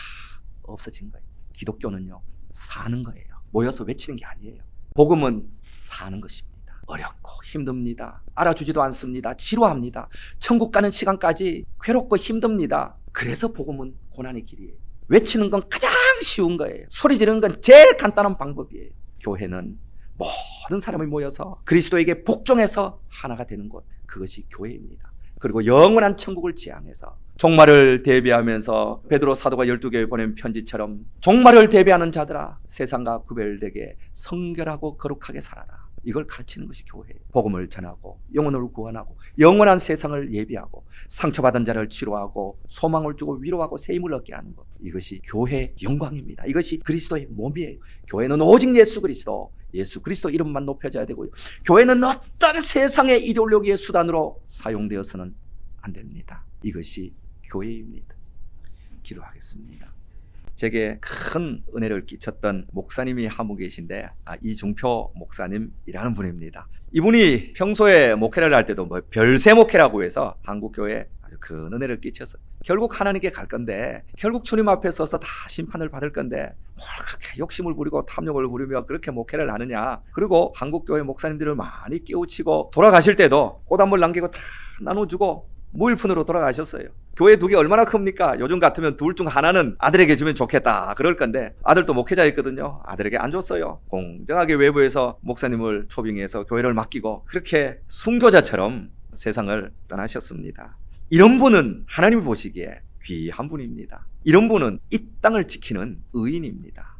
없어진 거예요. 기독교는요, 사는 거예요. 모여서 외치는 게 아니에요. 복음은 사는 것입니다. 어렵고 힘듭니다. 알아주지도 않습니다. 지루합니다. 천국 가는 시간까지 괴롭고 힘듭니다. 그래서 복음은 고난의 길이에요. 외치는 건 가장 쉬운 거예요. 소리 지르는 건 제일 간단한 방법이에요. 교회는 모든 사람이 모여서 그리스도에게 복종해서 하나가 되는 곳, 그것이 교회입니다. 그리고 영원한 천국을 지향해서 종말을 대비하면서 베드로 사도가 12교회에 보낸 편지처럼 종말을 대비하는 자들아 세상과 구별되게 성결하고 거룩하게 살아라. 이걸 가르치는 것이 교회예요. 복음을 전하고 영혼을 구원하고 영원한 세상을 예비하고 상처받은 자를 치료하고 소망을 주고 위로하고 새 힘을 얻게 하는 것, 이것이 교회의 영광입니다. 이것이 그리스도의 몸이에요. 교회는 오직 예수 그리스도 이름만 높여져야 되고요. 교회는 어떤 세상의 이데올로기의 수단으로 사용되어서는 안 됩니다. 이것이 교회입니다. 기도하겠습니다. 제게 큰 은혜를 끼쳤던 목사님이 한 분 계신데 이중표 목사님이라는 분입니다. 이분이 평소에 목회를 할 때도 별세 목회라고 해서 한국교회에 아주 큰 은혜를 끼쳐서 결국 하나님께 갈 건데 결국 주님 앞에 서서 다 심판을 받을 건데 뭘 그렇게 욕심을 부리고 탐욕을 부리며 그렇게 목회를 하느냐. 그리고 한국교회 목사님들을 많이 깨우치고 돌아가실 때도 꽃한물 남기고 다 나눠주고 무일푼으로 돌아가셨어요. 교회 두 개 얼마나 큽니까? 요즘 같으면 둘 중 하나는 아들에게 주면 좋겠다 그럴 건데 아들도 목회자였거든요. 아들에게 안 줬어요. 공정하게 외부에서 목사님을 초빙해서 교회를 맡기고 그렇게 순교자처럼 세상을 떠나셨습니다. 이런 분은 하나님이 보시기에 귀한 분입니다. 이런 분은 이 땅을 지키는 의인입니다.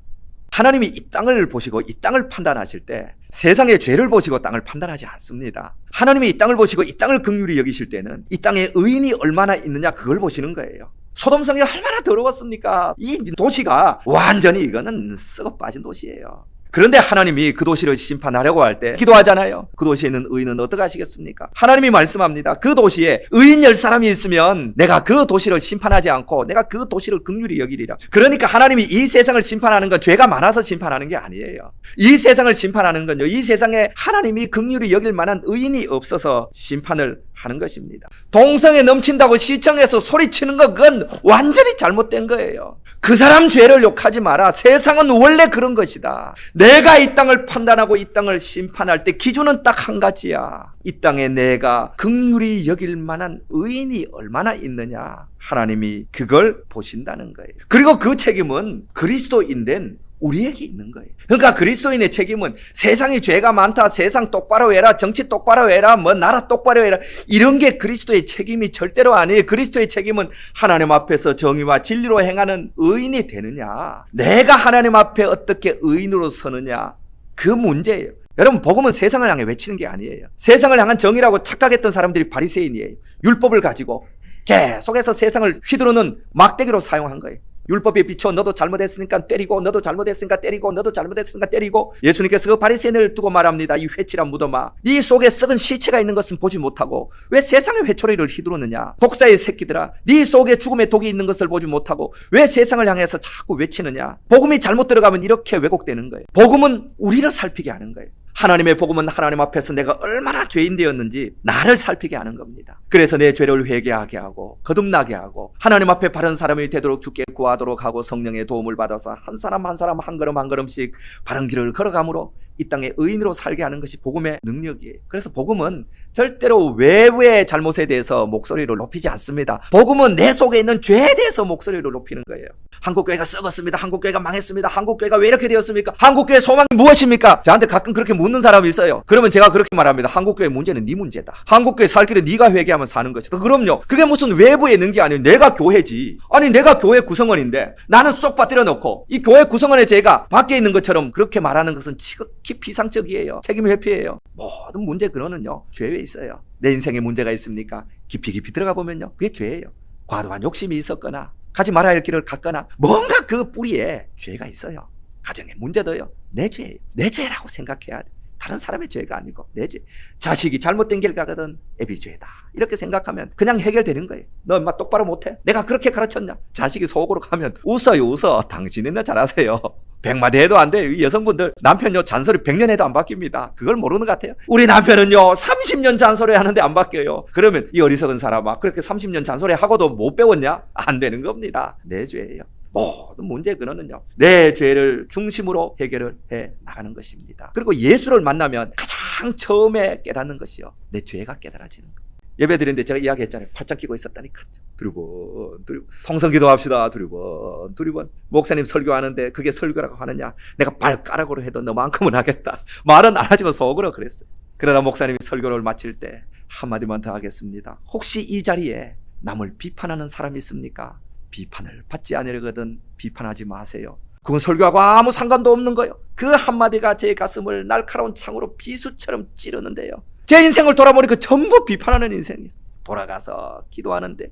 하나님이 이 땅을 보시고 이 땅을 판단하실 때 세상의 죄를 보시고 땅을 판단하지 않습니다. 하나님이 이 땅을 보시고 이 땅을 긍휼히 여기실 때는 이 땅에 의인이 얼마나 있느냐 그걸 보시는 거예요. 소돔성이 얼마나 더러웠습니까? 이 도시가 완전히 이거는 썩어 빠진 도시예요. 그런데 하나님이 그 도시를 심판하려고 할 때 기도하잖아요. 그 도시에 있는 의인은 어떻게 하시겠습니까? 하나님이 말씀합니다. 그 도시에 의인 10사람이 있으면 내가 그 도시를 심판하지 않고 내가 그 도시를 긍휼히 여기리라. 그러니까 하나님이 이 세상을 심판하는 건 죄가 많아서 심판하는 게 아니에요. 이 세상을 심판하는 건요, 이 세상에 하나님이 긍휼히 여길 만한 의인이 없어서 심판을 하는 것입니다. 동성애 넘친다고 시청에서 소리치는 거 그건 완전히 잘못된 거예요. 그 사람 죄를 욕하지 마라. 세상은 원래 그런 것이다. 내가 이 땅을 판단하고 이 땅을 심판할 때 기준은 딱 한 가지야. 이 땅에 내가 긍휼히 여길 만한 의인이 얼마나 있느냐. 하나님이 그걸 보신다는 거예요. 그리고 그 책임은 그리스도인된 우리에게 있는 거예요. 그러니까 그리스도인의 책임은 세상에 죄가 많다, 세상 똑바로 해라, 정치 똑바로 해라, 나라 똑바로 해라, 이런 게 그리스도의 책임이 절대로 아니에요. 그리스도의 책임은 하나님 앞에서 정의와 진리로 행하는 의인이 되느냐, 내가 하나님 앞에 어떻게 의인으로 서느냐, 그 문제예요. 여러분, 복음은 세상을 향해 외치는 게 아니에요. 세상을 향한 정의라고 착각했던 사람들이 바리새인이에요. 율법을 가지고 계속해서 세상을 휘두르는 막대기로 사용한 거예요. 율법에 비춰 너도 잘못했으니까 때리고, 너도 잘못했으니까 때리고, 너도 잘못했으니까 때리고. 예수님께서 그 바리새인을 두고 말합니다. 이 회칠한 무덤아, 네 속에 썩은 시체가 있는 것은 보지 못하고 왜 세상의 회초리를 휘두르느냐. 독사의 새끼들아, 네 속에 죽음의 독이 있는 것을 보지 못하고 왜 세상을 향해서 자꾸 외치느냐. 복음이 잘못 들어가면 이렇게 왜곡되는 거예요. 복음은 우리를 살피게 하는 거예요. 하나님의 복음은 하나님 앞에서 내가 얼마나 죄인 되었는지 나를 살피게 하는 겁니다. 그래서 내 죄를 회개하게 하고 거듭나게 하고 하나님 앞에 바른 사람이 되도록 주께 구하도록 하고 성령의 도움을 받아서 한 사람 한 사람 한 걸음 한 걸음씩 바른 길을 걸어감으로 이 땅에 의인으로 살게 하는 것이 복음의 능력이에요. 그래서 복음은 절대로 외부의 잘못에 대해서 목소리를 높이지 않습니다. 복음은 내 속에 있는 죄에 대해서 목소리를 높이는 거예요. 한국교회가 썩었습니다. 한국교회가 망했습니다. 한국교회가 왜 이렇게 되었습니까? 한국교회 소망이 무엇입니까? 저한테 가끔 그렇게 묻는 사람이 있어요. 그러면 제가 그렇게 말합니다. 한국교회 문제는 네 문제다. 한국교회 살 길에 네가 회개하면 사는 것이다. 그럼요. 그게 무슨 외부에 있는 게 아니에요. 내가 교회지. 아니 내가 교회 구성원인데 나는 쏙 빠뜨려 놓고 이 교회 구성원의 죄가 밖에 있는 것처럼 그렇게 말하는 것은 지극히 비상적이에요. 책임 회피예요. 모든 문제 근원은요 죄에 있어요. 내 인생에 문제가 있습니까? 깊이 들어가 보면요 그게 죄예요. 과도한 욕심이 있었거나 가지 말아야 할 길을 갔거나 뭔가 그 뿌리에 죄가 있어요. 가정의 문제도요 내 죄예요. 내 죄라고 생각해야 돼. 다른 사람의 죄가 아니고 내 죄. 자식이 잘못된 길 가거든 애비 죄다 이렇게 생각하면 그냥 해결되는 거예요. 너 엄마 똑바로 못해? 내가 그렇게 가르쳤냐? 자식이 속으로 가면 웃어. 당신이나 잘하세요. 100마디 해도 안 돼요. 이 여성분들 남편요 잔소리 100년 해도 안 바뀝니다. 그걸 모르는 것 같아요. 우리 남편은요 30년 잔소리 하는데 안 바뀌어요. 그러면 이 어리석은 사람아 그렇게 30년 잔소리 하고도 못 배웠냐? 안 되는 겁니다. 내 죄예요. 모든 문제의 근원은요 내 죄를 중심으로 해결을 해 나가는 것입니다. 그리고 예수를 만나면 가장 처음에 깨닫는 것이요 내 죄가 깨달아지는 거예요. 예배 드리는데 제가 이야기했잖아요. 팔짱 끼고 있었다니까. 두리번 통성기도 합시다. 두리번 목사님 설교하는데 그게 설교라고 하느냐? 내가 발가락으로 해도 너만큼은 하겠다. 말은 안 하지만 속으로 그랬어요. 그러다 목사님이 설교를 마칠 때 한마디만 더 하겠습니다. 혹시 이 자리에 남을 비판하는 사람이 있습니까? 비판을 받지 않으려거든 비판하지 마세요. 그건 설교하고 아무 상관도 없는 거예요. 그 한마디가 제 가슴을 날카로운 창으로 비수처럼 찌르는데요. 제 인생을 돌아보니 그 전부 비판하는 인생이에요. 돌아가서 기도하는데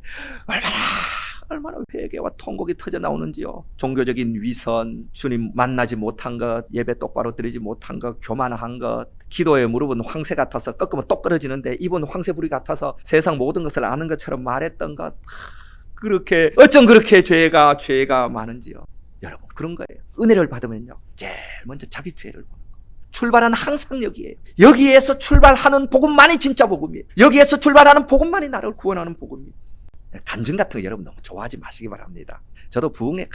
얼마나 회개와 통곡이 터져 나오는지요. 종교적인 위선, 주님 만나지 못한 것, 예배 똑바로 드리지 못한 것, 교만한 것, 기도의 무릎은 황새 같아서 꺾으면 똑 끊어지는데 입은 황새부리 같아서 세상 모든 것을 아는 것처럼 말했던 것. 그렇게 어쩜 그렇게 죄가 많은지요. 여러분 그런 거예요. 은혜를 받으면요 제일 먼저 자기 죄를 보는 거예요. 출발은 항상 여기에요. 여기에서 출발하는 복음만이 진짜 복음이에요. 여기에서 출발하는 복음만이 나를 구원하는 복음이에요. 간증 같은 거 여러분 너무 좋아하지 마시기 바랍니다. 저도 부흥에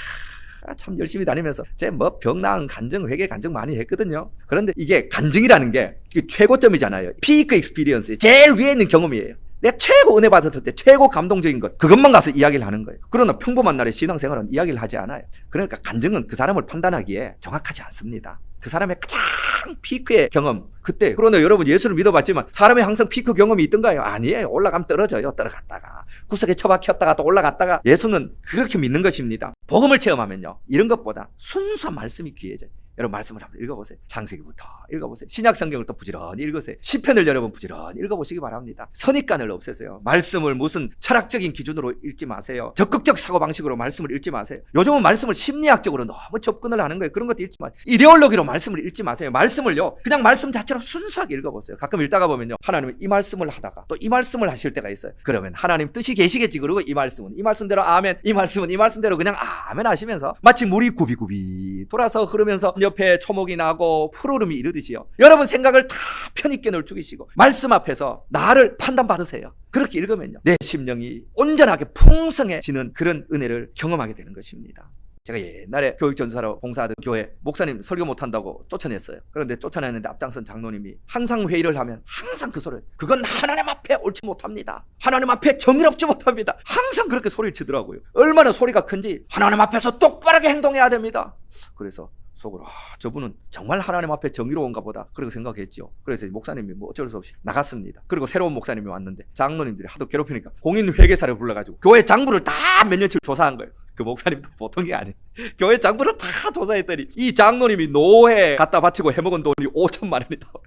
참 열심히 다니면서 제 뭐 병나은 간증, 회개 간증 많이 했거든요. 그런데 이게 간증이라는 게 최고점이잖아요. 피크 익스피리언스 제일 위에 있는 경험이에요. 내가 최고 은혜 받았을 때 최고 감동적인 것 그것만 가서 이야기를 하는 거예요. 그러나 평범한 날의 신앙생활은 이야기를 하지 않아요. 그러니까 간증은 그 사람을 판단하기에 정확하지 않습니다. 그 사람의 가장 피크의 경험 그때. 그러나 여러분 예수를 믿어봤지만 사람이 항상 피크 경험이 있던가요? 아니에요. 올라가면 떨어져요. 떨어갔다가 구석에 처박혔다가 또 올라갔다가. 예수는 그렇게 믿는 것입니다. 복음을 체험하면요 이런 것보다 순수한 말씀이 귀해져요. 여러분 말씀을 한번 읽어보세요. 창세기부터 읽어보세요. 신약 성경을 또 부지런히 읽으세요. 시편을 여러분 부지런히 읽어보시기 바랍니다. 선입관을 없애세요. 말씀을 무슨 철학적인 기준으로 읽지 마세요. 적극적 사고방식으로 말씀을 읽지 마세요. 요즘은 말씀을 심리학적으로 너무 접근을 하는 거예요. 그런 것도 읽지 마세요. 이데올로기로 말씀을 읽지 마세요. 말씀을요 그냥 말씀 자체로 순수하게 읽어보세요. 가끔 읽다가 보면요 하나님은 이 말씀을 하다가 또 이 말씀을 하실 때가 있어요. 그러면 하나님 뜻이 계시겠지. 그리고 이 말씀대로 아멘, 이 말씀대로 그냥 아멘 하시면서 마치 물이 구비구비 돌아서 흐르면서 옆에 초목이 나고 푸르름이 이르듯이요. 여러분 생각을 다 편익견을 죽이시고 말씀 앞에서 나를 판단받으세요. 그렇게 읽으면요 내 심령이 온전하게 풍성해지는 그런 은혜를 경험하게 되는 것입니다. 제가 옛날에 교육전사로 봉사하던 교회 목사님 설교 못한다고 쫓아냈어요. 그런데 쫓아냈는데 앞장선 장로님이 항상 회의를 하면 항상 그 소리를 그건 하나님 앞에 옳지 못합니다. 하나님 앞에 정의롭지 못합니다. 항상 그렇게 소리를 치더라고요. 얼마나 소리가 큰지 하나님 앞에서 똑바르게 행동해야 됩니다. 그래서 속으로 저분은 정말 하나님 앞에 정의로운가 보다 그렇게 생각했죠. 그래서 목사님이 뭐 어쩔 수 없이 나갔습니다. 그리고 새로운 목사님이 왔는데 장로님들이 하도 괴롭히니까 공인회계사를 불러가지고 교회 장부를 다 몇 년치 조사한 거예요. 그 목사님도 보통 게 아니에요. 교회 장부를 다 조사했더니 이 장로님이 노회 갖다 바치고 해먹은 돈이 5천만 원이 나와요.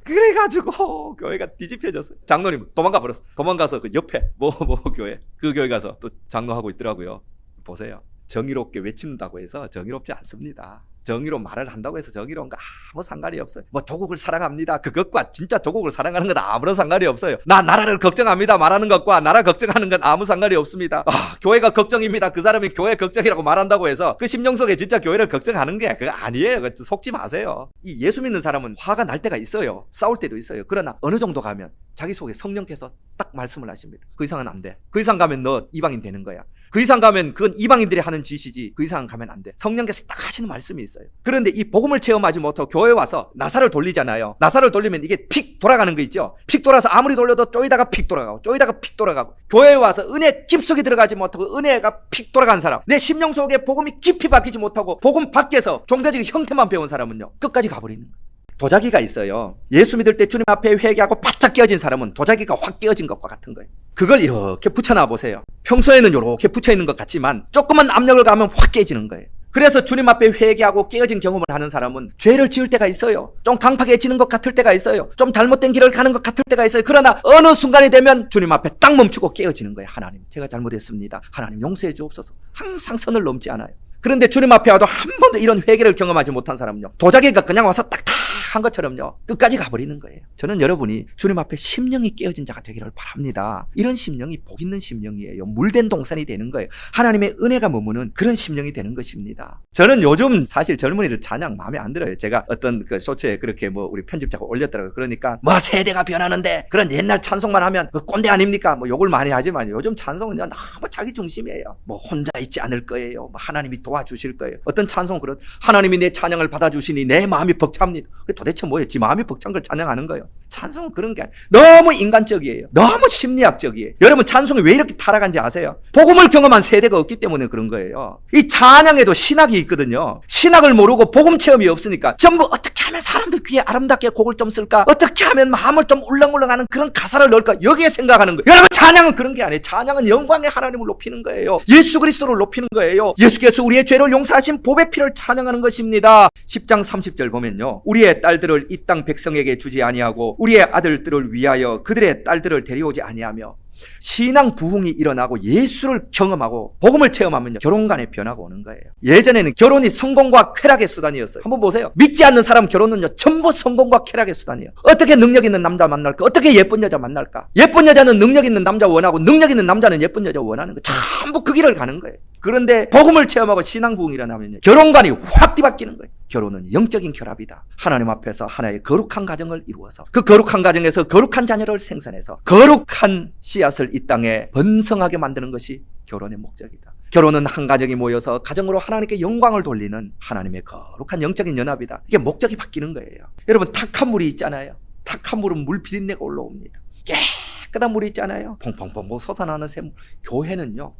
그래가지고 교회가 뒤집혀졌어요. 장로님 도망가 버렸어. 도망가서 그 옆에 뭐 교회 그 교회 가서 또 장로하고 있더라고요. 보세요. 정의롭게 외친다고 해서 정의롭지 않습니다. 정의로 말을 한다고 해서 정의로운 거 아무 상관이 없어요. 뭐 조국을 사랑합니다. 그것과 진짜 조국을 사랑하는 건 아무런 상관이 없어요. 나 나라를 걱정합니다 말하는 것과 나라 걱정하는 건 아무 상관이 없습니다. 교회가 걱정입니다. 그 사람이 교회 걱정이라고 말한다고 해서 그 심령 속에 진짜 교회를 걱정하는 게 그거 아니에요. 그거 속지 마세요. 이 예수 믿는 사람은 화가 날 때가 있어요. 싸울 때도 있어요. 그러나 어느 정도 가면 자기 속에 성령께서 딱 말씀을 하십니다. 그 이상은 안 돼. 그 이상 가면 너 이방인 되는 거야. 그 이상 가면 그건 이방인들이 하는 짓이지 그 이상 가면 안 돼. 성령께서 딱 하시는 말씀이 있어요. 그런데 이 복음을 체험하지 못하고 교회에 와서 나사를 돌리잖아요. 나사를 돌리면 이게 픽 돌아가는 거 있죠. 픽 돌아서 아무리 돌려도 쪼이다가 픽 돌아가고 쪼이다가 픽 돌아가고 교회에 와서 은혜 깊숙이 들어가지 못하고 은혜가 픽 돌아간 사람, 내 심령 속에 복음이 깊이 박히지 못하고 복음 밖에서 종교적인 형태만 배운 사람은요 끝까지 가버리는 거예요. 도자기가 있어요. 예수 믿을 때 주님 앞에 회개하고 바짝 깨어진 사람은 도자기가 확 깨어진 것과 같은 거예요. 그걸 이렇게 붙여놔 보세요. 평소에는 이렇게 붙여있는 것 같지만 조금만 압력을 가하면 확 깨지는 거예요. 그래서 주님 앞에 회개하고 깨어진 경험을 하는 사람은 죄를 지을 때가 있어요. 좀 강팍해지는 것 같을 때가 있어요. 좀 잘못된 길을 가는 것 같을 때가 있어요. 그러나 어느 순간이 되면 주님 앞에 딱 멈추고 깨어지는 거예요. 하나님, 제가 잘못했습니다. 하나님 용서해 주옵소서. 항상 선을 넘지 않아요. 그런데 주님 앞에 와도 한 번도 이런 회개를 경험하지 못한 사람은요, 도자기가 그냥 와서 딱딱 한 것처럼요 끝까지 가버리는 거예요. 저는 여러분이 주님 앞에 심령이 깨어진 자가 되기를 바랍니다. 이런 심령이 복 있는 심령이에요. 물된 동산이 되는 거예요. 하나님의 은혜가 머무는 그런 심령이 되는 것입니다. 저는 요즘 사실 젊은이들 찬양 마음에 안 들어요. 제가 어떤 그 쇼츠에 그렇게 뭐 우리 편집자가 올렸더라고요. 그러니까 뭐 세대가 변하는데 그런 옛날 찬송만 하면 그 꼰대 아닙니까? 뭐 욕을 많이 하지만 요즘 찬송은 너무 자기 중심이에요. 뭐 혼자 있지 않을 거예요. 뭐 하나님이 도와주실 거예요. 어떤 찬송 그런 하나님이 내 찬양을 받아주시니 내 마음이 벅찹니다. 도대체 뭐예요? 지 마음이 벅찬 걸 찬양하는 거예요. 찬송은 그런 게 너무 인간적이에요. 너무 심리학적이에요. 여러분 찬송이 왜 이렇게 타락한지 아세요? 복음을 경험한 세대가 없기 때문에 그런 거예요. 이 찬양에도 신학이 있거든요. 신학을 모르고 복음 체험이 없으니까 전부 어떻게 하면 사람들 귀에 아름답게 곡을 좀 쓸까? 어떻게 하면 마음을 좀 울렁울렁하는 그런 가사를 넣을까? 여기에 생각하는 거예요. 여러분 찬양은 그런 게 아니에요. 찬양은 영광의 하나님을 높이는 거예요. 예수 그리스도를 높이는 거예요. 예수께서 우리의 죄를 용서하신 보배 피를 찬양하는 것입니다. 10장 30절 보면요, 우리의 딸들을 이 땅 백성에게 주지 아니하고 우리의 아들들을 위하여 그들의 딸들을 데려오지 아니하며 신앙 부흥이 일어나고 예수를 경험하고 복음을 체험하면요 결혼관의 변화가 오는 거예요. 예전에는 결혼이 성공과 쾌락의 수단이었어요. 한번 보세요. 믿지 않는 사람 결혼은요 전부 성공과 쾌락의 수단이에요. 어떻게 능력 있는 남자 만날까? 어떻게 예쁜 여자 만날까? 예쁜 여자는 능력 있는 남자 원하고 능력 있는 남자는 예쁜 여자 원하는 거 전부 그 길을 가는 거예요. 그런데 복음을 체험하고 신앙 부흥이 일어나면요 결혼관이 확 뒤바뀌는 거예요. 결혼은 영적인 결합이다. 하나님 앞에서 하나의 거룩한 가정을 이루어서 그 거룩한 가정에서 거룩한 자녀를 생산해서 거룩한 씨앗을 이 땅에 번성하게 만드는 것이 결혼의 목적이다. 결혼은 한 가정이 모여서 가정으로 하나님께 영광을 돌리는 하나님의 거룩한 영적인 연합이다. 이게 목적이 바뀌는 거예요. 여러분 탁한 물이 있잖아요. 탁한 물은 물 비린내가 올라옵니다. 깨끗한 물이 있잖아요. 퐁퐁퐁 솟아나는 샘물. 교회는요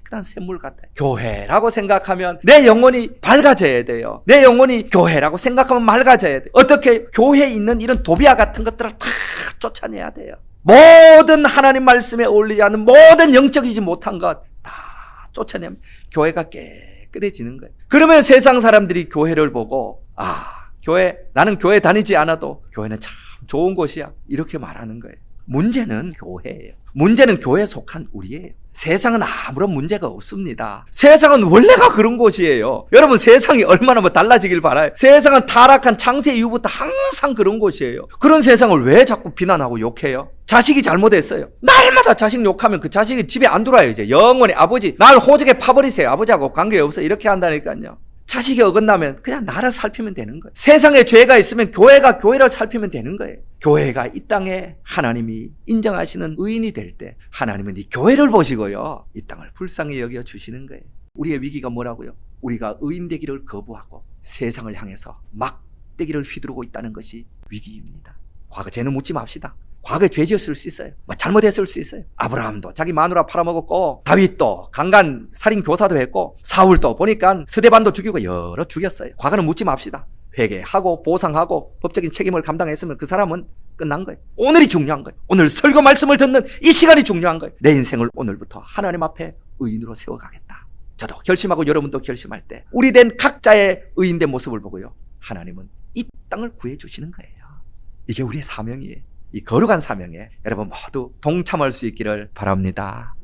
깨끗한 샘물 같아요. 교회라고 생각하면 내 영혼이 밝아져야 돼요. 내 영혼이 교회라고 생각하면 맑아져야 돼요. 어떻게 교회에 있는 이런 도비아 같은 것들을 다 쫓아내야 돼요. 모든 하나님 말씀에 어울리지 않는 모든 영적이지 못한 것 다 쫓아내면 교회가 깨끗해지는 거예요. 그러면 세상 사람들이 교회를 보고 교회, 나는 교회 다니지 않아도 교회는 참 좋은 곳이야 이렇게 말하는 거예요. 문제는 교회예요. 문제는 교회에 속한 우리예요. 세상은 아무런 문제가 없습니다. 세상은 원래가 그런 곳이에요. 여러분 세상이 얼마나 달라지길 바라요. 세상은 타락한 창세 이후부터 항상 그런 곳이에요. 그런 세상을 왜 자꾸 비난하고 욕해요? 자식이 잘못했어요. 날마다 자식 욕하면 그 자식이 집에 안 들어와요. 이제 영원히 아버지 날 호적에 파버리세요. 아버지하고 관계없어 이렇게 한다니까요. 자식이 어긋나면 그냥 나를 살피면 되는 거예요. 세상에 죄가 있으면 교회가 교회를 살피면 되는 거예요. 교회가 이 땅에 하나님이 인정하시는 의인이 될 때 하나님은 이 교회를 보시고요 이 땅을 불쌍히 여겨 주시는 거예요. 우리의 위기가 뭐라고요? 우리가 의인 되기를 거부하고 세상을 향해서 막대기를 휘두르고 있다는 것이 위기입니다. 과거 죄는 묻지 맙시다. 과거에 죄 지었을 수 있어요. 잘못했을 수 있어요. 아브라함도 자기 마누라 팔아먹었고 다윗도 강간 살인 교사도 했고 사울도 보니까 스데반도 죽이고 여러 죽였어요. 과거는 묻지 맙시다. 회개하고 보상하고 법적인 책임을 감당했으면 그 사람은 끝난 거예요. 오늘이 중요한 거예요. 오늘 설교 말씀을 듣는 이 시간이 중요한 거예요. 내 인생을 오늘부터 하나님 앞에 의인으로 세워가겠다. 저도 결심하고 여러분도 결심할 때 우리 된 각자의 의인된 모습을 보고요 하나님은 이 땅을 구해주시는 거예요. 이게 우리의 사명이에요. 이 거룩한 사명에 여러분 모두 동참할 수 있기를 바랍니다.